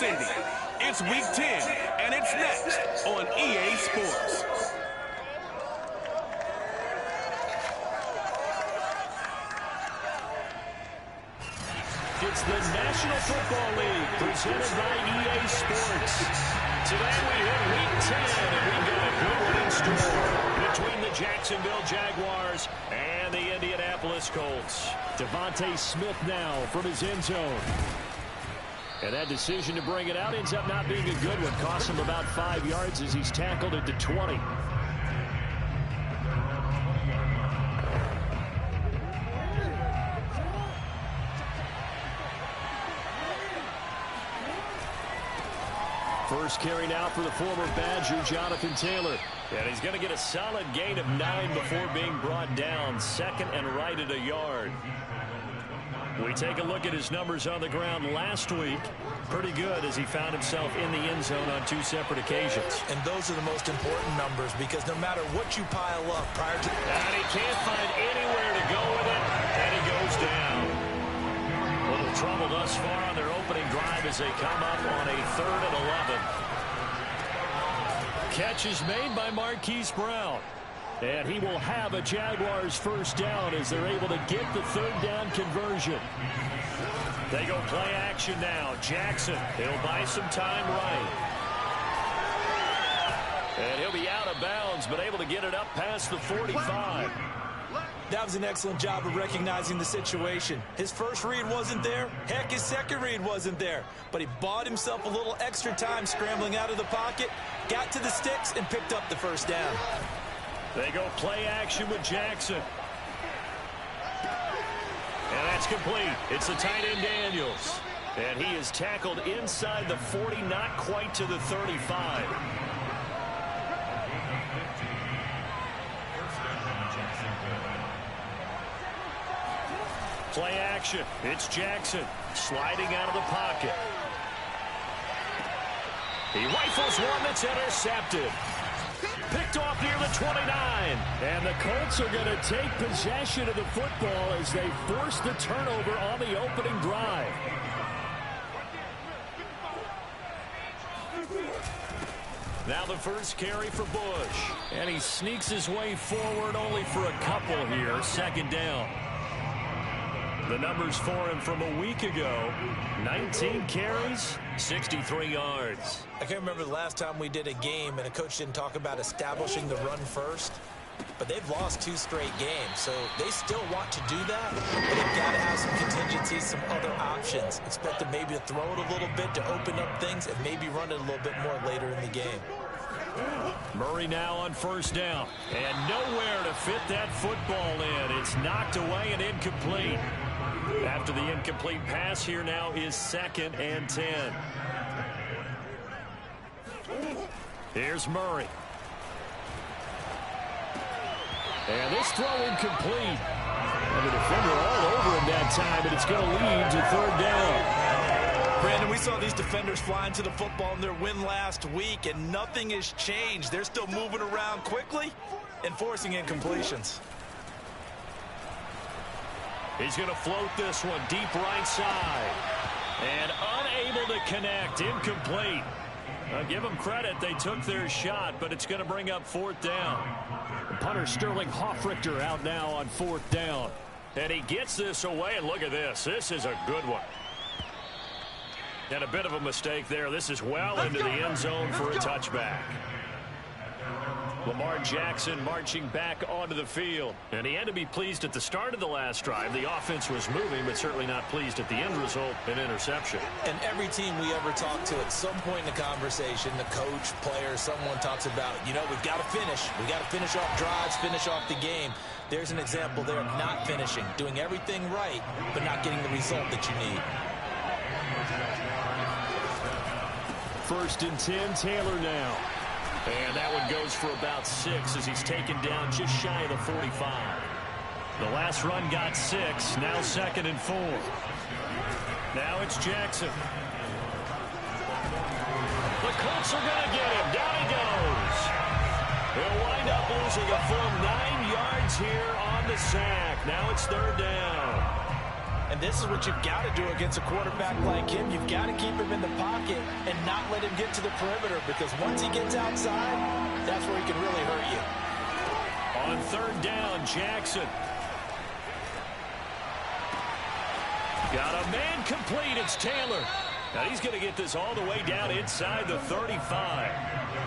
Cindy. It's Week 10, and it's next on EA Sports. It's the National Football League presented by EA Sports. Today we hit Week 10, and we've got a good one in store between the Jacksonville Jaguars and the Indianapolis Colts. Devontae Smith now from his end zone. And that decision to bring it out ends up not being a good one. Cost him about 5 yards as he's tackled at the 20. First carry now for the former Badger, Jonathan Taylor. And he's going to get a solid gain of 9 before being brought down. Second and right at a yard. We take a look at his numbers on the ground last week. Pretty good as he found himself in the end zone on 2 separate occasions. And those are the most important numbers because no matter what you pile up prior to... And he can't find anywhere to go with it, and he goes down. A little trouble thus far on their opening drive as they come up on a 3rd and 11. Catch is made by Marquise Brown. And he will have a Jaguars first down as they're able to get the 3rd down conversion. They go play action now. Jackson, he'll buy some time right. And he'll be out of bounds, but able to get it up past the 45. That was an excellent job of recognizing the situation. His first read wasn't there. Heck, his second read wasn't there. But he bought himself a little extra time scrambling out of the pocket, got to the sticks, and picked up the first down. They go play action with Jackson. And that's complete. It's the tight end Daniels. And he is tackled inside the 40, not quite to the 35. Play action. It's Jackson sliding out of the pocket. He rifles one that's intercepted. Picked off near the 29. And the Colts are going to take possession of the football as they force the turnover on the opening drive. Now the first carry for Bush. And he sneaks his way forward only for a couple here. 2nd down. The numbers for him from a week ago. 19 carries, 63 yards. I can't remember the last time we did a game and a coach didn't talk about establishing the run first. But they've lost 2 straight games, so they still want to do that. But they've got to have some contingencies, some other options. Expect them maybe to throw it a little bit to open up things and maybe run it a little bit more later in the game. Murray now on first down. And nowhere to fit that football in. It's knocked away and incomplete. After the incomplete pass, here now is 2nd and 10. Here's Murray. And this throw incomplete. And the defender all over him that time, but it's going to lead to 3rd down. Brandon, we saw these defenders flying to the football in their win last week, and nothing has changed. They're still moving around quickly and forcing incompletions. He's going to float this one deep right side. And unable to connect. Incomplete. Give them credit. They took their shot, but it's going to bring up 4th down. The punter Sterling Hoffrichter out now on 4th down. And he gets this away, and look at this. This is a good one. And a bit of a mistake there. This is well into the end zone for a touchback. Lamar Jackson marching back onto the field. And he had to be pleased at the start of the last drive. The offense was moving, but certainly not pleased at the end result, an interception. And every team we ever talk to, at some point in the conversation, the coach, player, someone talks about, you know, we've got to finish. We've got to finish off drives, finish off the game. There's an example there of not finishing, doing everything right, but not getting the result that you need. 1st and 10, Taylor now. And that one goes for about 6 as he's taken down just shy of the 45. The last run got 6. Now 2nd and 4. Now it's Jackson. The Colts are going to get him. Down he goes. He'll wind up losing a full 9 yards here on the sack. Now it's 3rd down. And this is what you've got to do against a quarterback like him. You've got to keep him in the pocket let him get to the perimeter, because once he gets outside, that's where he can really hurt you. On third down, Jackson. Got a man complete. It's Taylor. Now he's going to get this all the way down inside the 35.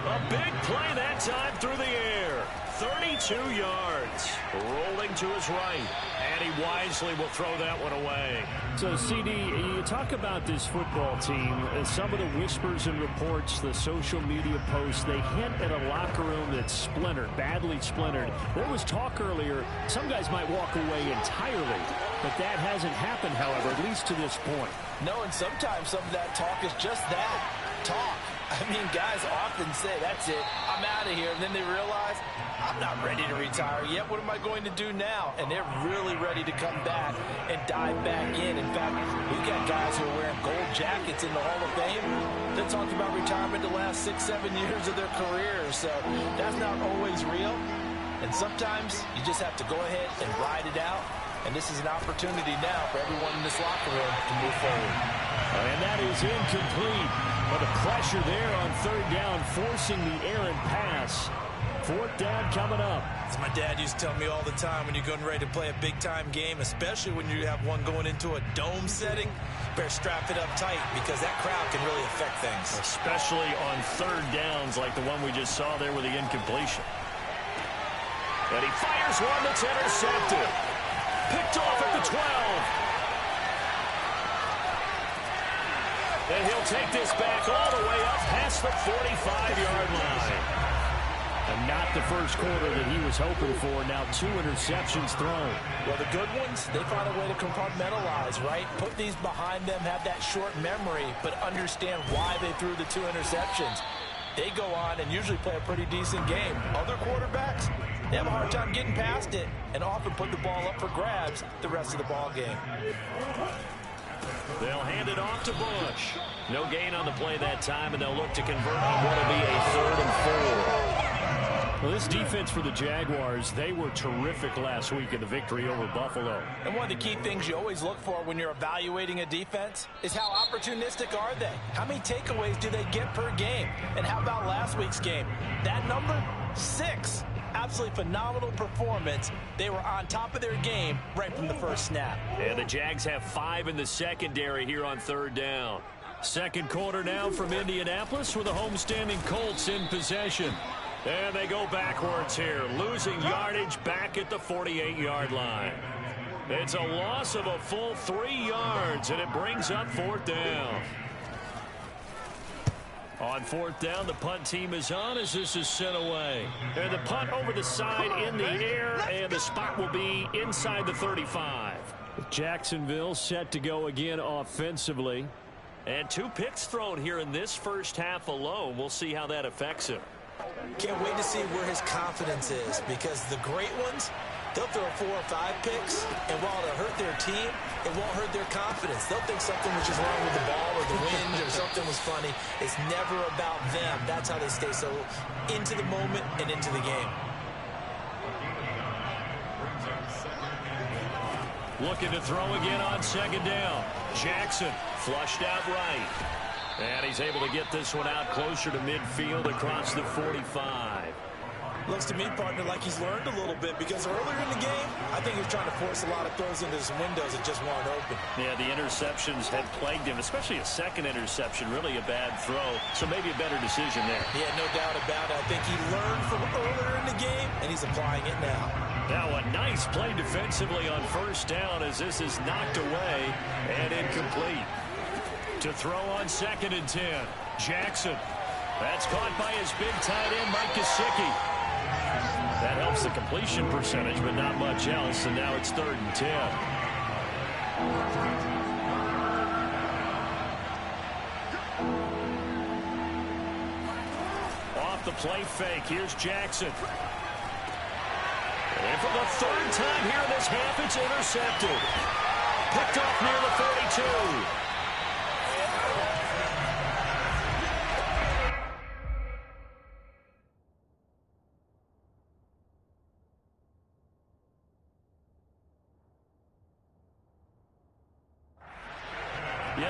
A big play that time through the air. 32 yards. Rolling to his right. And he wisely will throw that one away. So, CD, you talk about this football team, some of the whispers and reports, the social media posts, they hint at a locker room that's splintered, badly splintered. There was talk earlier, some guys might walk away entirely, but that hasn't happened, however, at least to this point. No, and sometimes some of that talk is just that, talk. I mean, guys often say, that's it, I'm out of here, and then they realize, I'm not ready to retire yet. What am I going to do now? And they're really ready to come back and dive back in. In fact, we've got guys who are wearing gold jackets in the Hall of Fame that talked about retirement the last 6-7 years of their careers. So that's not always real. And sometimes you just have to go ahead and ride it out. And this is an opportunity now for everyone in this locker room to move forward. And that is incomplete. But the pressure there on third down, forcing the errant pass. Fourth down coming up. As my dad used to tell me all the time, when you're getting ready to play a big-time game, especially when you have one going into a dome setting, better strap it up tight, because that crowd can really affect things. Especially on third downs like the one we just saw there with the incompletion. And he fires one that's intercepted. Picked off at the 12. And he'll take this back all the way up past the 45-yard line. And not the first quarter that he was hoping for. Now 2 interceptions thrown. Well, the good ones, they find a way to compartmentalize, right? Put these behind them, have that short memory, but understand why they threw the 2 interceptions. They go on and usually play a pretty decent game. Other quarterbacks, they have a hard time getting past it and often put the ball up for grabs the rest of the ball game. They'll hand it off to Bush. No gain on the play that time, and they'll look to convert on what will be a 3rd and 4. Well, this defense for the Jaguars, they were terrific last week in the victory over Buffalo. And one of the key things you always look for when you're evaluating a defense is how opportunistic are they? How many takeaways do they get per game? And how about last week's game? That number, 6. Absolutely phenomenal performance. They were on top of their game right from the first snap. And the Jags have 5 in the secondary here on third down. Second quarter now from Indianapolis with the homestanding Colts in possession. And they go backwards here, losing yardage back at the 48-yard line. It's a loss of a full 3 yards, and it brings up fourth down. On fourth down, the punt team is on as this is sent away. And the punt over the side in the air, and the spot will be inside the 35. Jacksonville set to go again offensively. And 2 picks thrown here in this first half alone. We'll see how that affects him. Can't wait to see where his confidence is, because the great ones, they'll throw 4 or 5 picks, and while it'll hurt their team, it won't hurt their confidence. They'll think something was just wrong with the ball or the wind or something was funny. It's never about them. That's how they stay so into the moment and into the game. Looking to throw again on second down. Jackson flushed out right. And he's able to get this one out closer to midfield across the 45. Looks to me, partner, like he's learned a little bit, because earlier in the game, I think he was trying to force a lot of throws into some windows that just weren't open. Yeah, the interceptions had plagued him, especially a second interception, really a bad throw. So maybe a better decision there. Yeah, no doubt about it. I think he learned from earlier in the game, and he's applying it now. Now a nice play defensively on first down as this is knocked away and incomplete. To throw on 2nd and 10. Jackson. That's caught by his big tight end, Mike Gesicki. That helps the completion percentage, but not much else. And now it's 3rd and 10. Off the play fake. Here's Jackson. And for the 3rd time here in this half, it's intercepted. Picked off near the 42.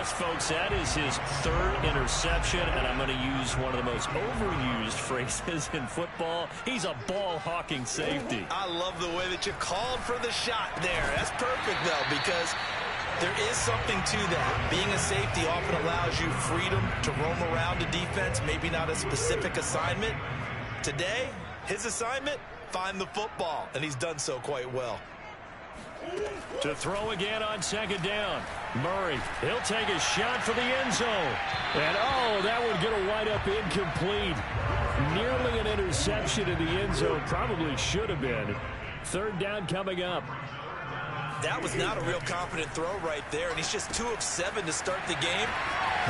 Yes, folks, that is his third interception, and I'm going to use one of the most overused phrases in football. He's a ball-hawking safety. I love the way that you called for the shot there. That's perfect, though, because there is something to that. Being a safety often allows you freedom to roam around a defense, maybe not a specific assignment. Today, his assignment, find the football, and he's done so quite well. To throw again on second down. Murray, he'll take a shot for the end zone. And, oh, that would get a wide-up incomplete. Nearly an interception in the end zone. Probably should have been. Third down coming up. That was not a real confident throw right there, and he's just 2 of 7 to start the game.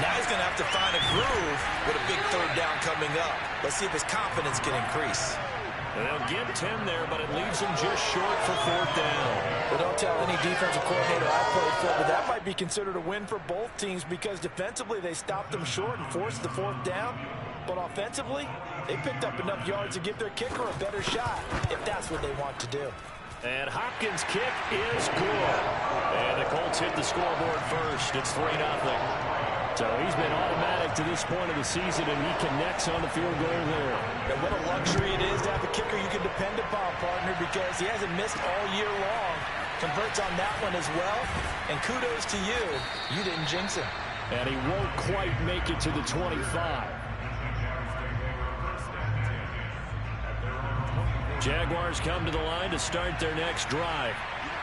Now he's going to have to find a groove with a big third down coming up. Let's see if his confidence can increase. They'll get 10 there, but it leaves him just short for fourth down. Well, don't tell any defensive coordinator I played for, but that might be considered a win for both teams because defensively they stopped them short and forced the fourth down. But offensively, they picked up enough yards to give their kicker a better shot, if that's what they want to do. And Hopkins' kick is good. And the Colts hit the scoreboard first. It's 3-0. So he's been automatic to this point of the season, and he connects on the field goal there. And what a luxury it is to have a kicker you can depend upon, partner, because he hasn't missed all year long. Converts on that one as well. And kudos to you. You didn't jinx him. And he won't quite make it to the 25. Jaguars come to the line to start their next drive.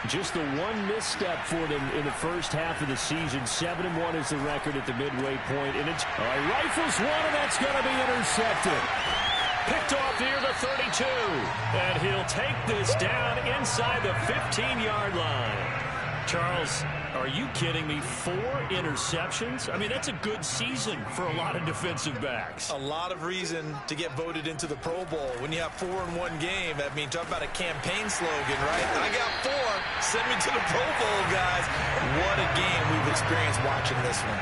Just the one misstep for them in the first half of the season. 7-1 is the record at the midway point. And it's rifles one, and that's going to be intercepted. Picked off near the 32. And he'll take this down inside the 15-yard line. Charles, are you kidding me? 4 interceptions? I mean, that's a good season for a lot of defensive backs. A lot of reason to get voted into the Pro Bowl. When you have 4 in one game, I mean, talk about a campaign slogan, right? I got 4. Send me to the Pro Bowl, guys. What a game we've experienced watching this one.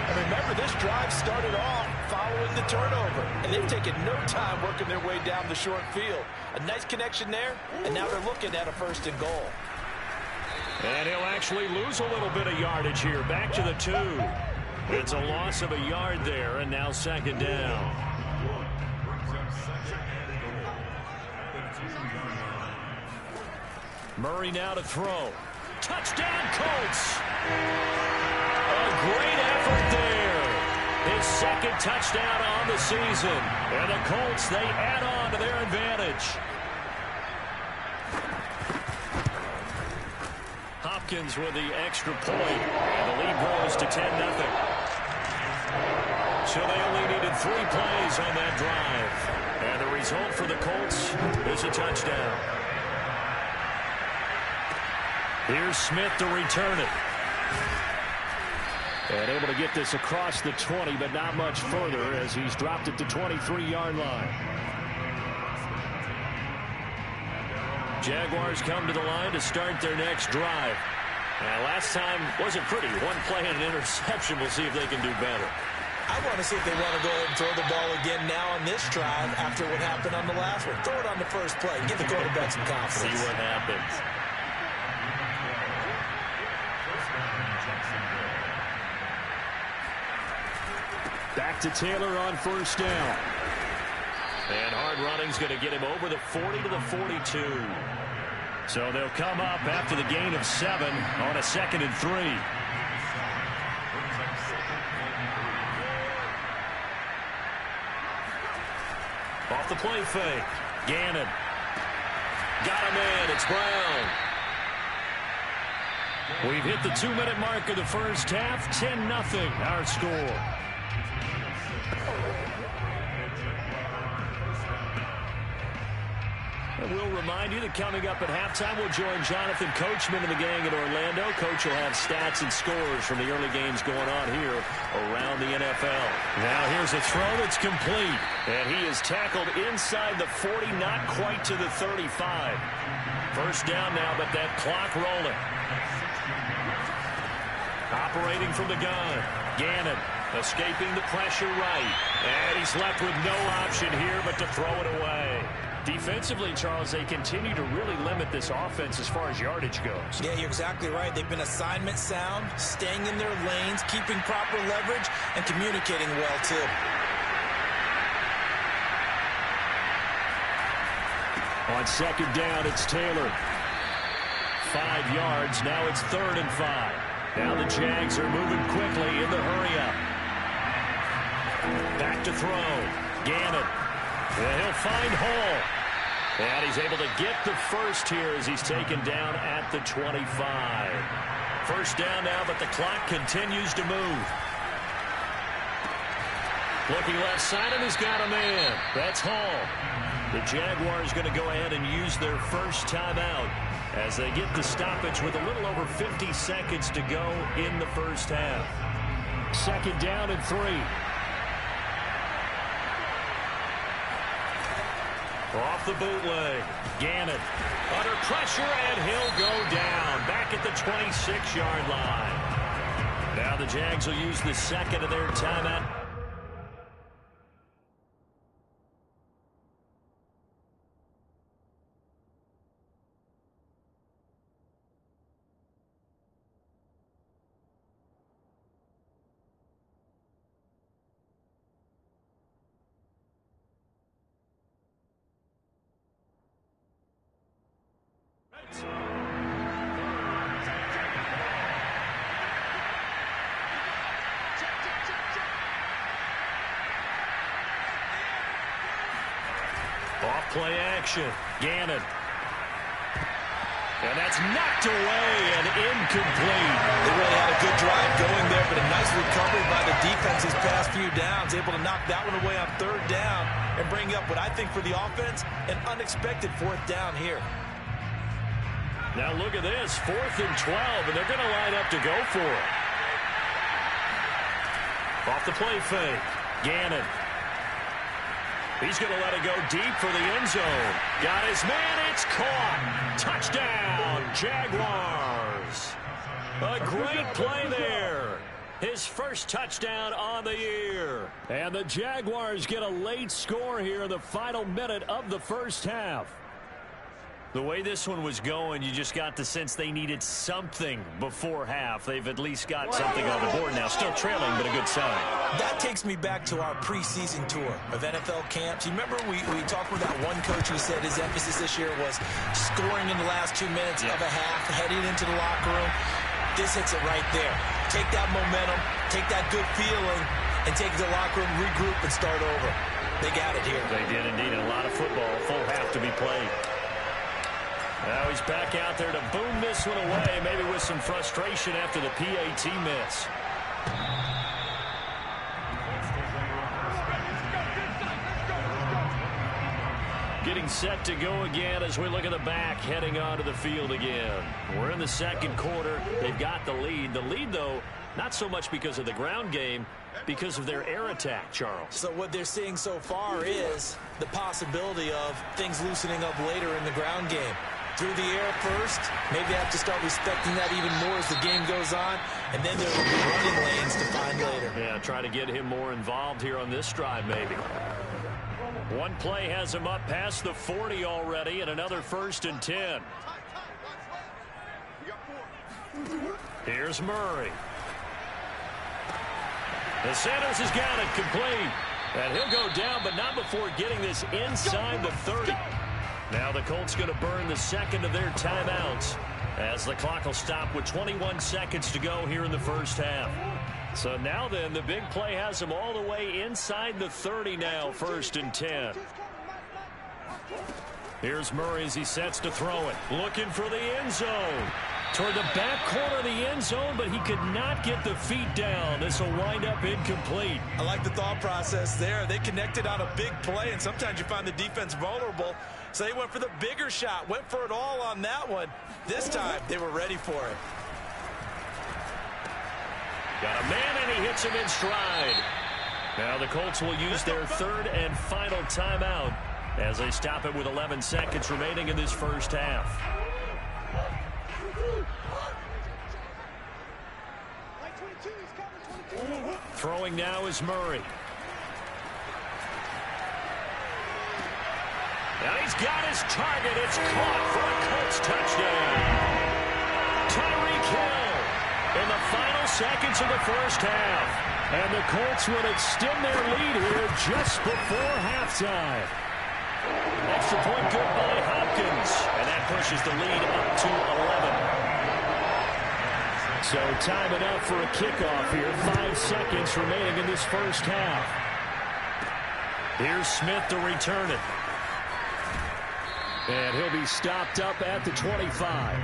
And remember, this drive started off following the turnover, and they've taken no time working their way down the short field. A nice connection there, and now they're looking at a 1st and goal. And he'll actually lose a little bit of yardage here. Back to the 2. It's a loss of a yard there, and now 2nd down. Murray now to throw. Touchdown, Colts! A great effort there. His 2nd touchdown on the season. And the Colts, they add on to their advantage. Hopkins with the extra point, and the lead grows to 10-0. So they only needed 3 plays on that drive. And the result for the Colts is a touchdown. Here's Smith to return it. And able to get this across the 20, but not much further as he's dropped it to 23-yard line. Jaguars come to the line to start their next drive. Now, last time wasn't pretty. 1 play and an interception. We'll see if they can do better. I want to see if they want to go ahead and throw the ball again now on this drive after what happened on the last one. Throw it on the first play. Give the quarterback some confidence. See what happens. Back to Taylor on 1st down. And hard running's going to get him over the 40 to the 42. So they'll come up after the gain of 7 on a 2nd and 3. Off the play fake. Gannon. Got him in. It's Brown. We've hit the 2-minute mark of the first half. 10-0 our score. We'll remind you that coming up at halftime, we'll join Jonathan Coachman and the gang in Orlando. Coach will have stats and scores from the early games going on here around the NFL. Now here's a throw that's complete. And he is tackled inside the 40, not quite to the 35. First down now, but that clock rolling. Operating from the gun. Gannon escaping the pressure right. And he's left with no option here but to throw it away. Defensively, Charles, they continue to really limit this offense as far as yardage goes. Yeah, you're exactly right. They've been assignment sound, staying in their lanes, keeping proper leverage, and communicating well, too. On second down, it's Taylor. 5 yards. Now it's 3rd and 5. Now the Jags are moving quickly in the hurry-up. Back to throw. Gannon. And he'll find Hall. And he's able to get the first here as he's taken down at the 25. First down now, but the clock continues to move. Looking left side, and he's got a man. That's Hall. The Jaguars going to go ahead and use their first timeout as they get the stoppage with a little over 50 seconds to go in the first half. Second down and 3. Off the bootleg. Gannon under pressure, and he'll go down back at the 26-yard line. Now the Jags will use the second of their timeout. Off-play action. Gannon. And that's knocked away and incomplete. They really had a good drive going there, but a nice recovery by the defense these past few downs. Able to knock that one away on 3rd down and bring up what I think for the offense, an unexpected 4th down here. Now look at this. 4th and 12, and they're going to line up to go for it. Off the play fake. Gannon. He's going to let it go deep for the end zone. Got his man. It's caught. Touchdown, Jaguars. A great play there. His first touchdown on the year. And the Jaguars get a late score here in the final minute of the first half. The way this one was going, you just got the sense they needed something before half. They've at least got something on the board now. Still trailing, but a good sign. That takes me back to our preseason tour of NFL camps. You remember we talked with that one coach who said his emphasis this year was scoring in the last 2 minutes of a half, heading into the locker room. This hits it right there. Take that momentum, take that good feeling, and take it to the locker room, regroup, and start over. They got it here. They did indeed. A lot of football, full half to be played. Now he's back out there to boom this one away, maybe with some frustration after the PAT miss. Getting set to go again as we look at the back, heading onto the field again. We're in the second quarter. They've got the lead. The lead, though, not so much because of the ground game, because of their air attack, Charles. So what they're seeing so far is the possibility of things loosening up later in the ground game. Through the air first, maybe they have to start respecting that even more as the game goes on, and then there will be running lanes to find later. Yeah, try to get him more involved here on this drive, maybe. One play has him up past the 40 already, and another 1st and 10. Here's Murray. The Sanders has got it complete. And he'll go down, but not before getting this inside the 30. Now the Colts going to burn the second of their timeouts as the clock will stop with 21 seconds to go here in the first half. So now then, the big play has them all the way inside the 30 now, 1st and 10. Here's Murray as he sets to throw it. Looking for the end zone. Toward the back corner of the end zone, but he could not get the feet down. This will wind up incomplete. I like the thought process there. They connected on a big play, and sometimes you find the defense vulnerable. So they went for the bigger shot, went for it all on that one. This time, they were ready for it. Got a man, and he hits him in stride. Now the Colts will use their 3rd and final timeout as they stop it with 11 seconds remaining in this first half. Throwing now is Murray. And he's got his target. It's caught for a Colts touchdown. Tyreek Hill in the final seconds of the first half. And the Colts would extend their lead here just before halftime. Extra point good by Hopkins. And that pushes the lead up to 11. So time enough for a kickoff here. 5 seconds remaining in this first half. Here's Smith to return it. And he'll be stopped up at the 25.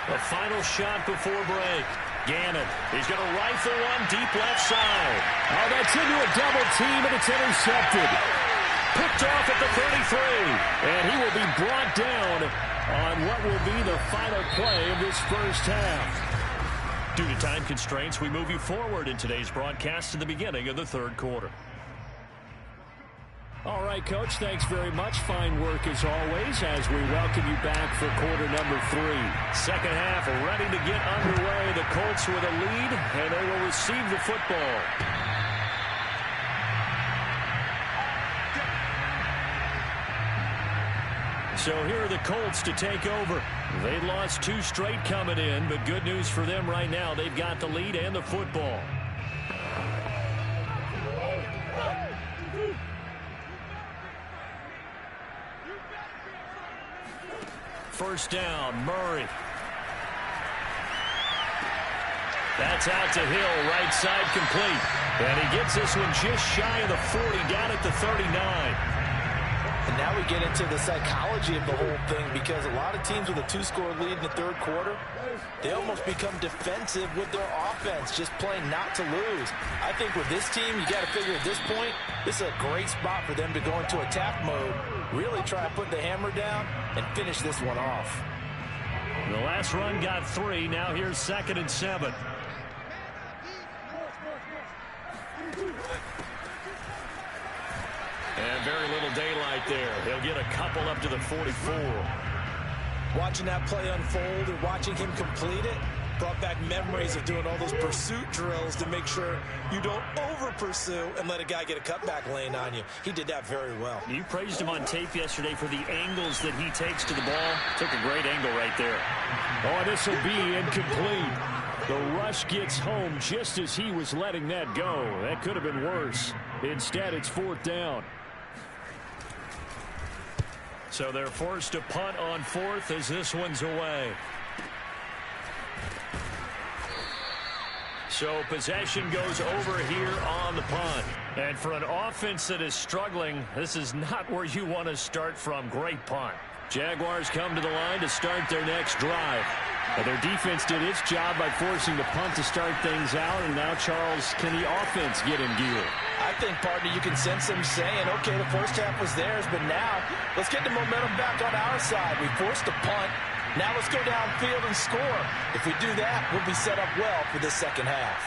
The final shot before break. Gannon, he's going to rifle one deep left side. Oh, that's into a double team, and it's intercepted. Picked off at the 33. And he will be brought down on what will be the final play of this first half. Due to time constraints, we move you forward in today's broadcast to the beginning of the third quarter. All right, Coach, thanks very much. Fine work as always as we welcome you back for quarter number 3. Second half ready to get underway. The Colts with a lead, and they will receive the football. So here are the Colts to take over. They lost 2 straight coming in, but good news for them right now. They've got the lead and the football. First down, Murray. That's out to Hill, right side complete. And he gets this one just shy of the 40, down at the 39. And now we get into the psychology of the whole thing, because a lot of teams with a 2-score lead in the third quarter, they almost become defensive with their offense, just playing not to lose. I think with this team, you got to figure at this point, this is a great spot for them to go into attack mode, really try to put the hammer down and finish this one off. The last run got 3. Now here's 2nd and 7. And very little daylight there. He'll get a couple up to the 44. Watching that play unfold and watching him complete it brought back memories of doing all those pursuit drills to make sure you don't over-pursue and let a guy get a cutback lane on you. He did that very well. You praised him on tape yesterday for the angles that he takes to the ball. Took a great angle right there. Oh, this will be incomplete. The rush gets home just as he was letting that go. That could have been worse. Instead, it's 4th down. So they're forced to punt on 4th as this one's away. So possession goes over here on the punt. And for an offense that is struggling, this is not where you want to start from. Great punt. Jaguars come to the line to start their next drive. But their defense did its job by forcing the punt to start things out. And now, Charles, can the offense get in gear? I think, partner, you can sense them saying, okay, the first half was theirs, but now let's get the momentum back on our side. We forced the punt. Now let's go downfield and score. If we do that, we'll be set up well for the second half.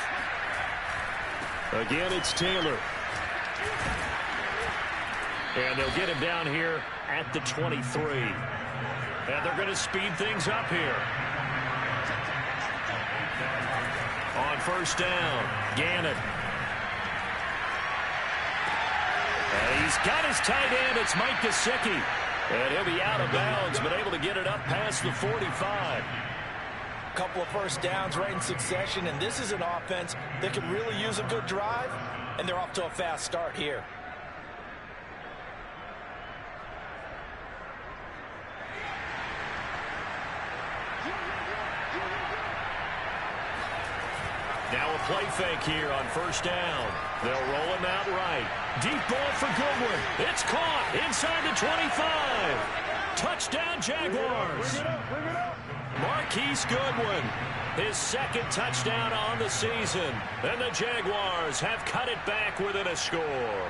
Again, it's Taylor. And they'll get him down here at the 23. And they're going to speed things up here. On first down, Gannon. And he's got his tight end. It's Mike Gesicki. And he'll be out of bounds, but able to get it up past the 45. A couple of first downs right in succession, and this is an offense that can really use a good drive, and they're off to a fast start here. Now a play fake here on first down. They'll roll him out right. Deep ball for Goodwin. It's caught inside the 25. Touchdown, Jaguars. Marquise Goodwin, his 2nd touchdown on the season. And the Jaguars have cut it back within a score.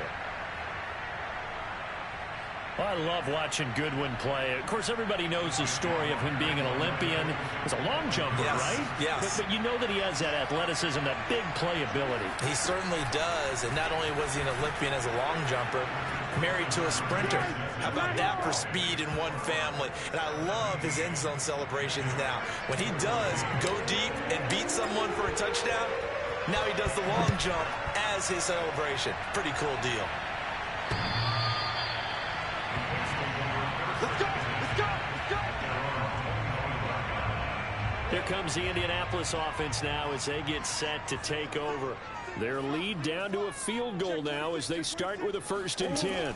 I love watching Goodwin play. Of course, everybody knows the story of him being an Olympian. He's a long jumper, right? Yes. But you know that he has that athleticism, that big playability. He certainly does. And not only was he an Olympian as a long jumper, married to a sprinter. How about that for speed in one family? And I love his end zone celebrations now. When he does go deep and beat someone for a touchdown, now he does the long jump as his celebration. Pretty cool deal. Here comes the Indianapolis offense now as they get set to take over. Their lead down to a field goal now as they start with a 1st and 10.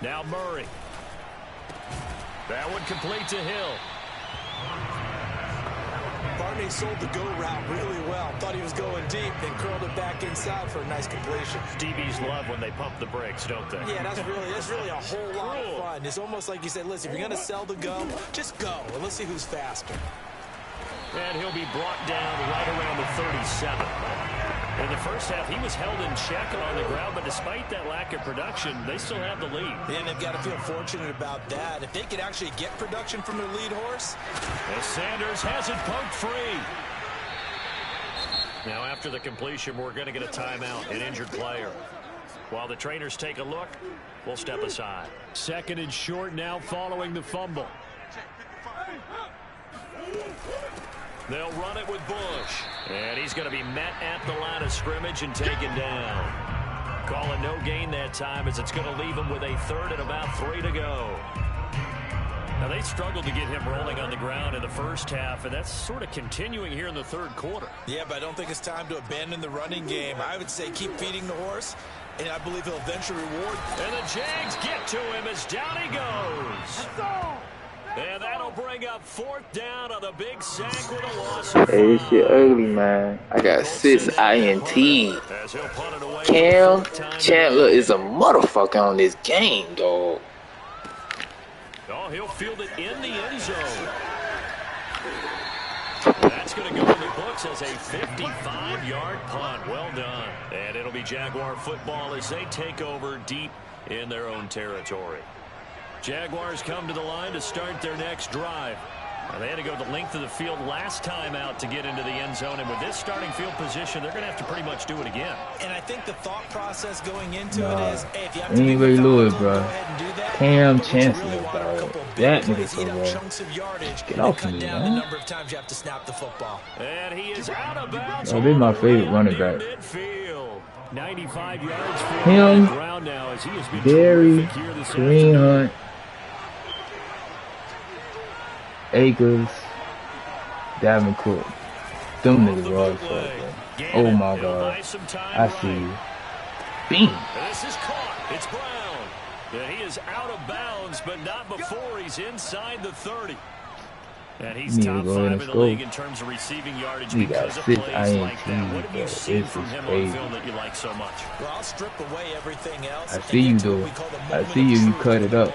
Now Murray. That one complete to Hill. Barney sold the go route really well. Thought he was going deep, then curled it back inside for a nice completion. DBs love when they pump the brakes, don't they? Yeah, that's really a whole lot of fun. It's almost like you said, listen, if you're going to sell the go, just go, and let's see who's faster. And he'll be brought down right around the 37. In the first half, he was held in check on the ground, but despite that lack of production, they still have the lead. And they've got to feel fortunate about that. If they could actually get production from their lead horse. As Sanders has it poked free. Now, after the completion, we're going to get a timeout, an injured player. While the trainers take a look, we'll step aside. 2nd and short now following the fumble. They'll run it with Bush. And he's going to be met at the line of scrimmage and taken down. Call it no gain that time as it's going to leave him with a 3rd and about 3 to go. Now, they struggled to get him rolling on the ground in the first half, and that's sort of continuing here in the 3rd quarter. Yeah, but I don't think it's time to abandon the running game. I would say keep feeding the horse, and I believe he'll eventually reward. And the Jags get to him as down he goes. Let's go. And that'll bring up 4th down on a big sack with a loss. Hey, this shit ugly, man. I got 6 INT. Cam Chandler is a motherfucker on this game, dog. Oh, he'll field it in the end zone. That's going to go in the books as a 55-yard punt. Well done. And it'll be Jaguar football as they take over deep in their own territory. Jaguars come to the line to start their next drive. Now, they had to go the length of the field last time out to get into the end zone, and with this starting field position, they're going to have to pretty much do it again. And I think the thought process going into it is, hey, if you have to Anyway, Lewis, bro. Cam Chancellor, bro. That nigga so bad. Get off me, man. Number of times you have to snap the football. And he is out of bounds. Oh, this is my favorite running back. 95 yards for him, the ground now as he has been Barry, Green Hunt, Akers, Davin Cook. Them niggas are all fuck, bro. Oh my god. I see you. Beam. This is caught. It's Brown. And he is out of bounds, but not before he's inside the 30. And he's top 5 in the league in terms of receiving yardage because of plays like that. What have you seen from him on film that you like so much? Well, I'll strip away everything else. I see you, though. I see you. You cut it up.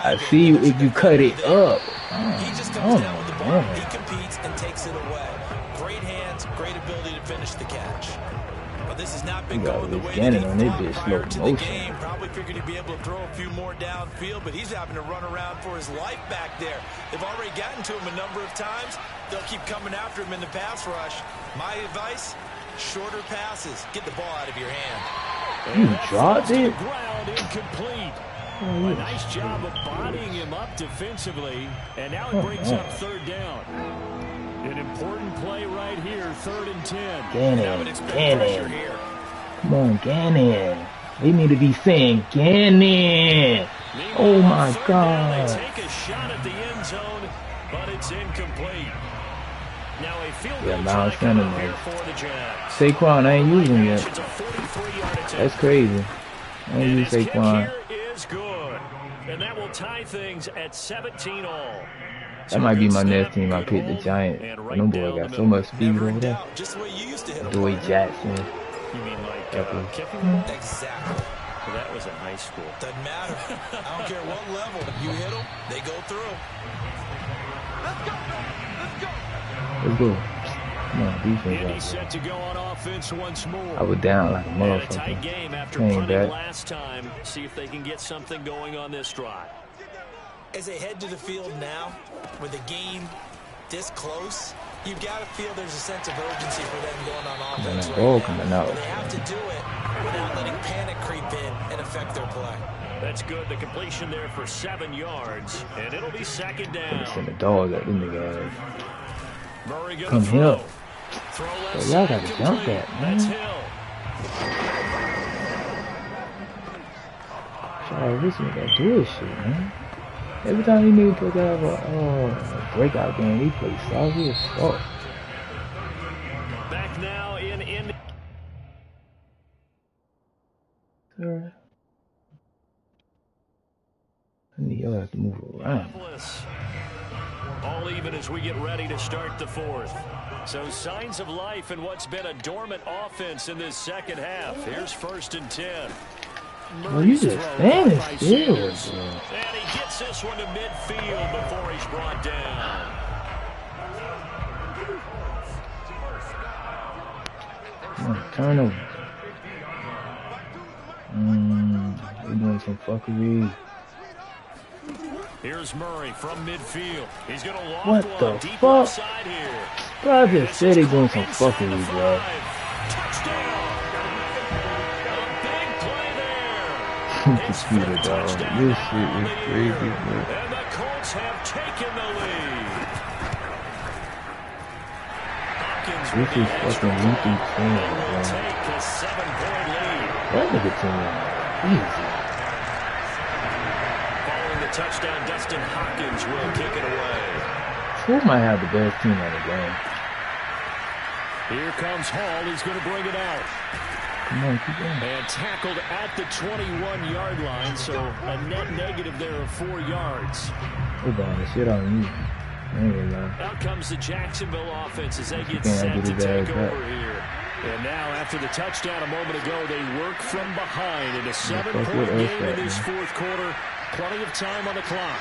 I see you if you cut it up. He just comes down with the ball. He competes and takes it away. Great hands, great ability to finish the catch. But this has not been going the way that he thought prior to the game. Probably figured he'd be able to throw a few more downfield, but he's having to run around for his life back there. They've already gotten to him a number of times. They'll keep coming after him in the pass rush. My advice, shorter passes. Get the ball out of your hand. You dropped it? Incomplete. A nice job of bodying him up defensively, and now it brings up 3rd down. An important play right here, 3rd and 10. Gannon. Come on, Gannon. They need to be saying Gannon. Oh my god. They take a shot at the end zone, but it's incomplete. Now a field goal try coming here for the Jags. Saquon, I ain't using him yet. That's crazy. I ain't using Saquon. Is good. And that will tie things at 17-all. That might be my next team. I picked the Giants. Them boy got so much speed over there. Joey Jackson. You mean like kicking? Exactly. Well, that was in high school. Doesn't matter. I don't care what level. You hit them, they go through. Let's go. Come on, defense. And he's set to go on offense once more. I was down like a And a tight motherfucker. game after Came punting back. last time. See if they can get something going on this drive. As they head to the field now, with the game this close, you've got to feel there's a sense of urgency for them going on offense right now. Coming out. But they have to do it without letting panic creep in and affect their play. That's good. The completion there for 7 yards, and it'll be second down. Send the dog at them niggas. Murray gonna Come throw. here. Throw left Y'all side gotta jump complete. that, man. That's Hill. Sorry, this nigga do his shit, man. Every time he nigga put out a breakout game, he plays solid as fuck. Back now in. Sir. I need y'all have to move around. All even as we get ready to start the fourth. So signs of life in what's been a dormant offense in this second half. Here's 1st and 10. Well, you just standing still, bro. And he gets this one to midfield before he's brought down. Come on, turnover. We're doing some fuckery. Here's Murray from midfield. He's going to loft What one the deep fuck? inside here. Bro, I just said he doing some fuckery, bro. Touchdown. A big play there. Computer, dog. This shit is crazy, bro. And the Colts have taken the lead. Hopkins This is fucking Lincoln King, will bro. take a 7-point lead. That nigga team is easy. Following the touchdown, Dustin Hopkins will kick it away. Who might have the best team in the game? Here comes Hall. He's going to bring it out. Come on, keep going. And tackled at the 21-yard line, so a net negative there of 4 yards. Hold on, the shit on you. Anyway, Out comes the Jacksonville offense as they get Can't set get to his take ass over back. here. And now, after the touchdown a moment ago, they work from behind in a fuck 7-point with us game in that, this man. fourth quarter. Plenty of time on the clock.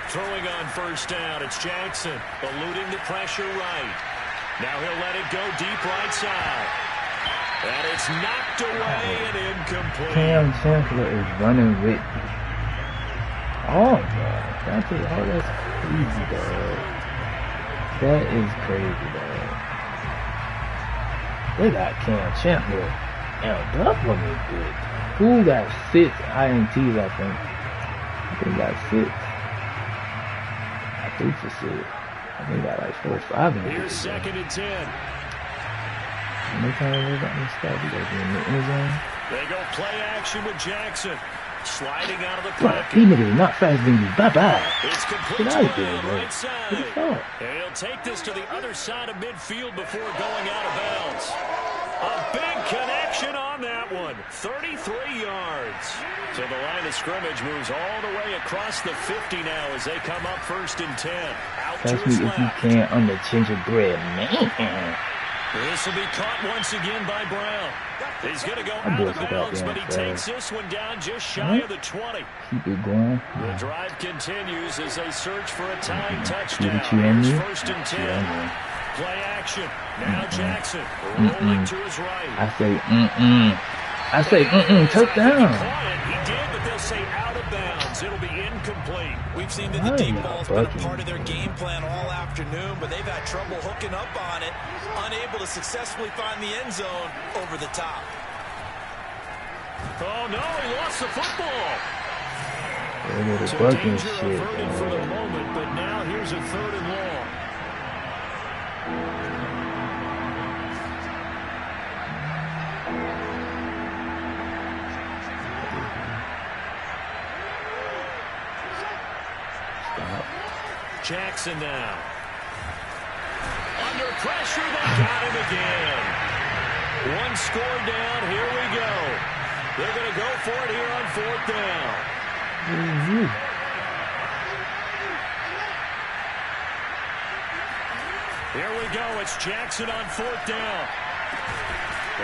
Throwing on 1st down, it's Jackson, eluding the pressure right. Now he'll let it go deep right side. And it's knocked away and incomplete. Cam Chancellor is running with. Oh, God. That's crazy, dog. That is crazy, dog. They got Cam Chancellor held up on this bitch. Who got 6 INTs, I think? I think he got 6. I think for 6. I think he got like 4 or 5 in Here's this. 2nd and 10. And they kind of live out in the spot. You guys in the end zone. They go play action with Jackson. Sliding out of the Bro, pocket. these niggas are not faster than you. Bye-bye. It's complete Get to out of here, Brown, bro. right side. Get the fuck. And he'll take this to the other side of midfield before going out of bounds. A big connection on that one. 33 yards. So the line of scrimmage moves all the way across the 50 now as they come up 1st and 10. Out to Catch his me if you left. can on the gingerbread man. This will be caught once again by Brown. He's going to go I'm out of good for bounds, that, but he yeah, takes this one down just shy of the 20. Keep it going. The drive continues as they search for a tying touchdown. Get you on Here's me. 1st and 10. Yeah, Play action. Now Jackson rolling to his right. I say, touchdown. He did, but they'll say out of bounds. It'll be incomplete. We've seen that the deep ball's been a part of their game plan all afternoon, but they've had trouble hooking up on it, unable to successfully find the end zone over the top. Oh, no, he lost the football. So So danger averted for the moment, but now here's a 3rd and long. Jackson now. Under pressure, they got him again. One score down, here we go. They're going to go for it here on 4th down. Here we go, it's Jackson on 4th down.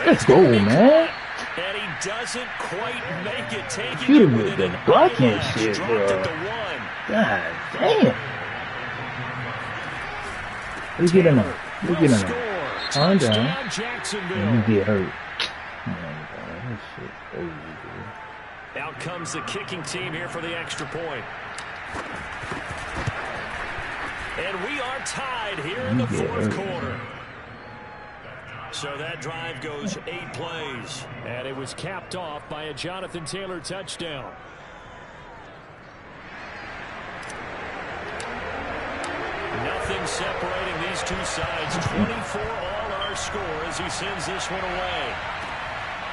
Let's go, man. And he doesn't quite make it. Taking Shoot it him with within the an blocking eyelash. shit, Dropped bro. at the 1. God damn. Look at him. Look at him. Calm down. Touchdown, Jacksonville. You get hurt. Oh my God, that shit crazy, dude. Out comes the kicking team here for the extra point. And we are tied here in the fourth quarter. So that drive goes 8 plays. And it was capped off by a Jonathan Taylor touchdown. Nothing separating these two sides. 24 all our score as he sends this one away.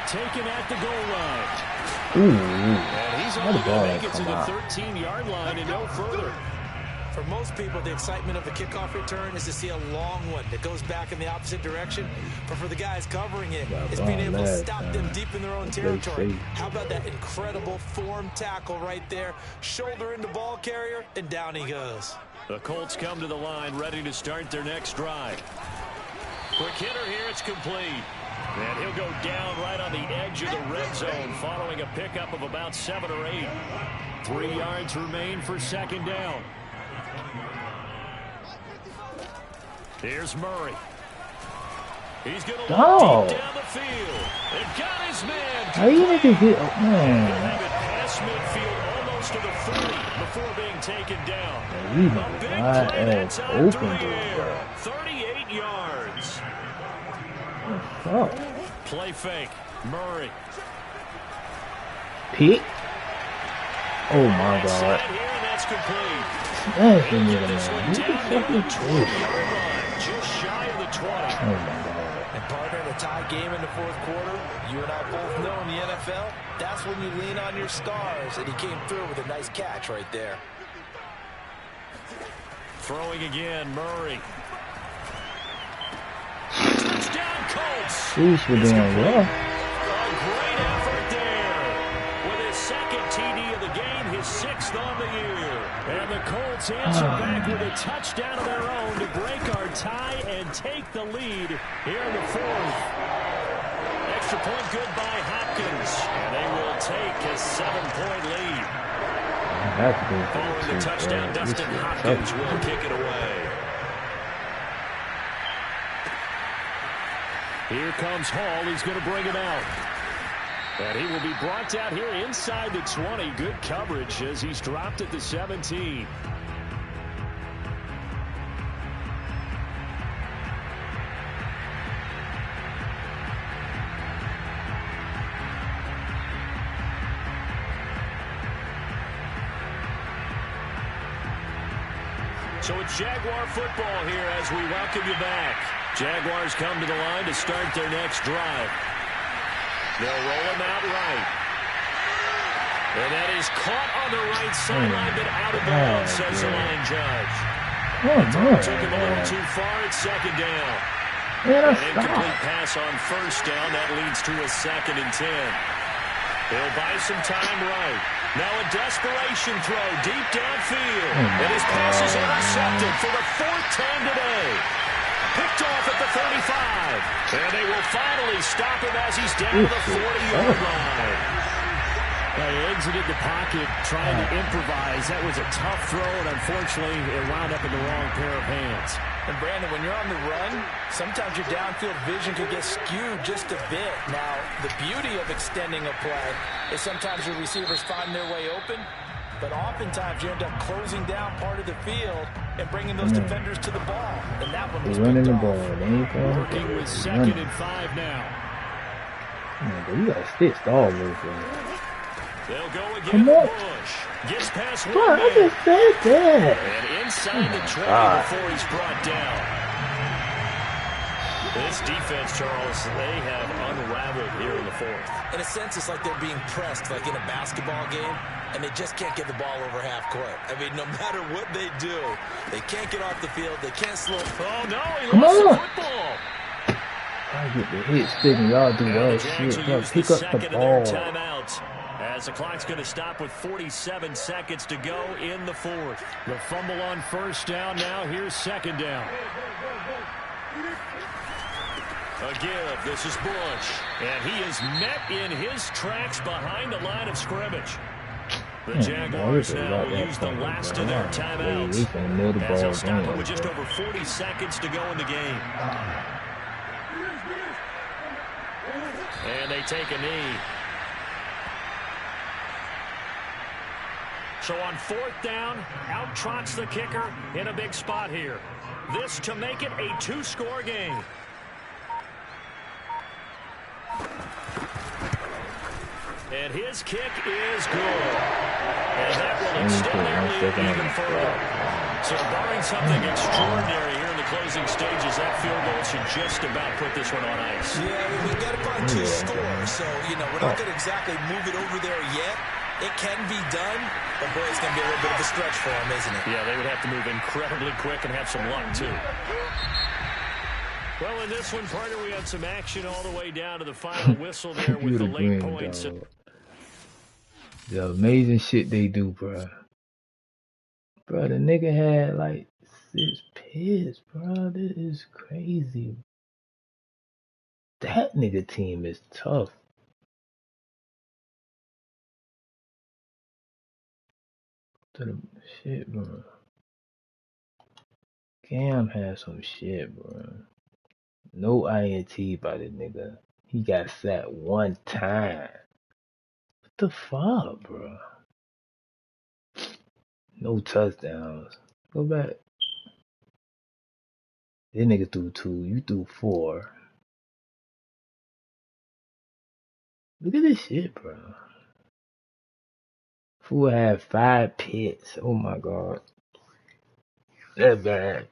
Taken at the goal line. Ooh, And he's only going to make it to the 13-yard line and no further. For most people, the excitement of a kickoff return is to see a long one that goes back in the opposite direction. But for the guys covering it, it's being able to stop them deep in their own territory. How about that incredible form tackle right there? Shoulder into ball carrier, and down he goes. The Colts come to the line ready to start their next drive. Quick hitter here, it's complete. And he'll go down right on the edge of the red zone following a pickup of about 7 or 8. 3 yards remain for second down. Here's Murray. He's going to Oh. look deep down the field. And got his man. how you make it get? Oh, He'll man. have it past midfield almost to the 30 before being taken down. He A big wide play that ass time open, through the dude. air. 38 yards. Oh, Play fake. Murray. pick. Oh my God. Side here, and that's complete. That's a Get nigga, this one man. What the down fuck near the is this? 20-yard line, just shy of the 20. Oh my God. And partner, in a tie game in the fourth quarter, you and I both know in the NFL, that's when you lean on your stars. And he came through with a nice catch right there. Throwing again, Murray. Touchdown, Colts. Sheesh, we're doing well. A great effort there. With his second TD of the game, his 6th on the year. And the Colts answer back with a touchdown of their own to break our tie and take the lead here in the fourth. Extra point good by Hopkins. And they will take a 7-point lead. That's good. Following the touchdown, Dustin Hopkins will kick it away. Here comes Hall. He's going to bring it out. And he will be brought down here inside the 20. Good coverage as he's dropped at the 17. So it's Jaguar football here as we welcome you back. Jaguars come to the line to start their next drive. They'll roll him out right. And that is caught on the right sideline, but out of bounds, says the line judge. Took him a little too far at second down. An incomplete pass on first down. That leads to a 2nd and 10. He'll buy some time right. Now a desperation throw deep downfield. And his pass is intercepted for the 4th time today. Picked off at the 35. And they will finally stop him as he's down to the 40-yard line. He exited the pocket trying to improvise. That was a tough throw, and unfortunately, it wound up in the wrong pair of hands. And Brandon, when you're on the run, sometimes your downfield vision can get skewed just a bit. Now, the beauty of extending a play is sometimes your receivers find their way open, but oftentimes you end up closing down part of the field and bringing those defenders to the ball. And that one was running the picked ball. off. Working with 2nd and 5 now. Man, you got stitched all over. They'll go again. Come on. Bush gets past one What? I man. just said that. And inside the 20 before he's brought down. This defense, Charles, they have unraveled here in the fourth. In a sense, it's like they're being pressed like in a basketball game, and they just can't get the ball over half court. I mean, no matter what they do, they can't get off the field. They can't slow. Oh, no, he Come lost on. the football. I get the hit stick and y'all do And that the Jags shit. will Bro, use pick the up the second of their ball. timeout. As the clock's going to stop with 47 seconds to go in the fourth. The fumble on first down. Now here's second down. A give. This is Bush. And he is met in his tracks behind the line of scrimmage. The Jaguars now will use the last of their timeouts as they'll stop it with just over 40 seconds to go in the game. And they take a knee. So on 4th down, out trots the kicker in a big spot here. This to make it a 2-score game. And his kick is good. And that will extend their lead even further. So barring something extraordinary here in the closing stages, that field goal should just about put this one on ice. Yeah, we've got to find 2 scores. So, you know, we're not going to exactly move it over there yet. It can be done, but boy, it's going to be a little bit of a stretch for them, isn't it? Yeah, they would have to move incredibly quick and have some luck, too. Well, in this one, partner, we had some action all the way down to the final whistle there with the late points. The amazing shit they do, bro. Bro, the nigga had like 6 picks, bro. This is crazy. That nigga team is tough. To the shit, bro. Cam had some shit, bro. No INT by the nigga. He got sacked 1 time. What the fuck, bro? No touchdowns. Go back. This nigga threw 2. You threw 4. Look at this shit, bro. Fool had 5 picks. Oh my god. That's bad.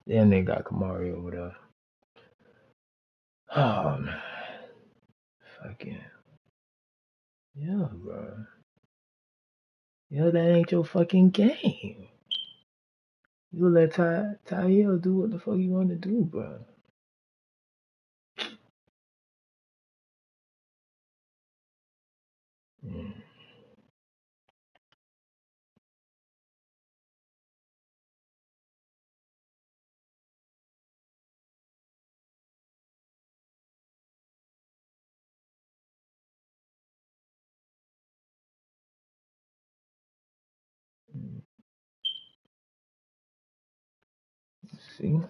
Then they got Kamari over there. Oh man. Fucking. Yeah, bro. Yo, that ain't your fucking game. You let Ty Hill do what the fuck you want to do, bro. Mm. See?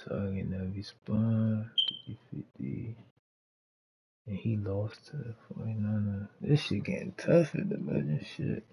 Target now respond 50-50. And he lost to the 49ers. This shit getting tough at the legend shit.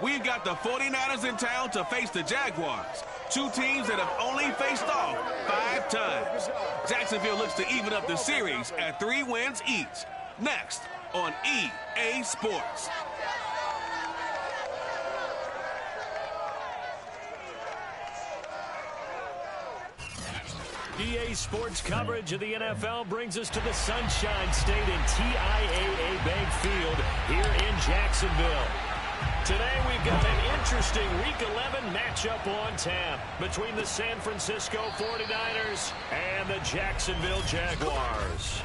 We've got the 49ers in town to face the Jaguars, two teams that have only faced off 5 times. Jacksonville looks to even up the series at 3 wins each. Next on EA Sports. EA Sports coverage of the NFL brings us to the Sunshine State and TIAA Bank Field here in Jacksonville. Today we've got an interesting Week 11 matchup on tap between the San Francisco 49ers and the Jacksonville Jaguars.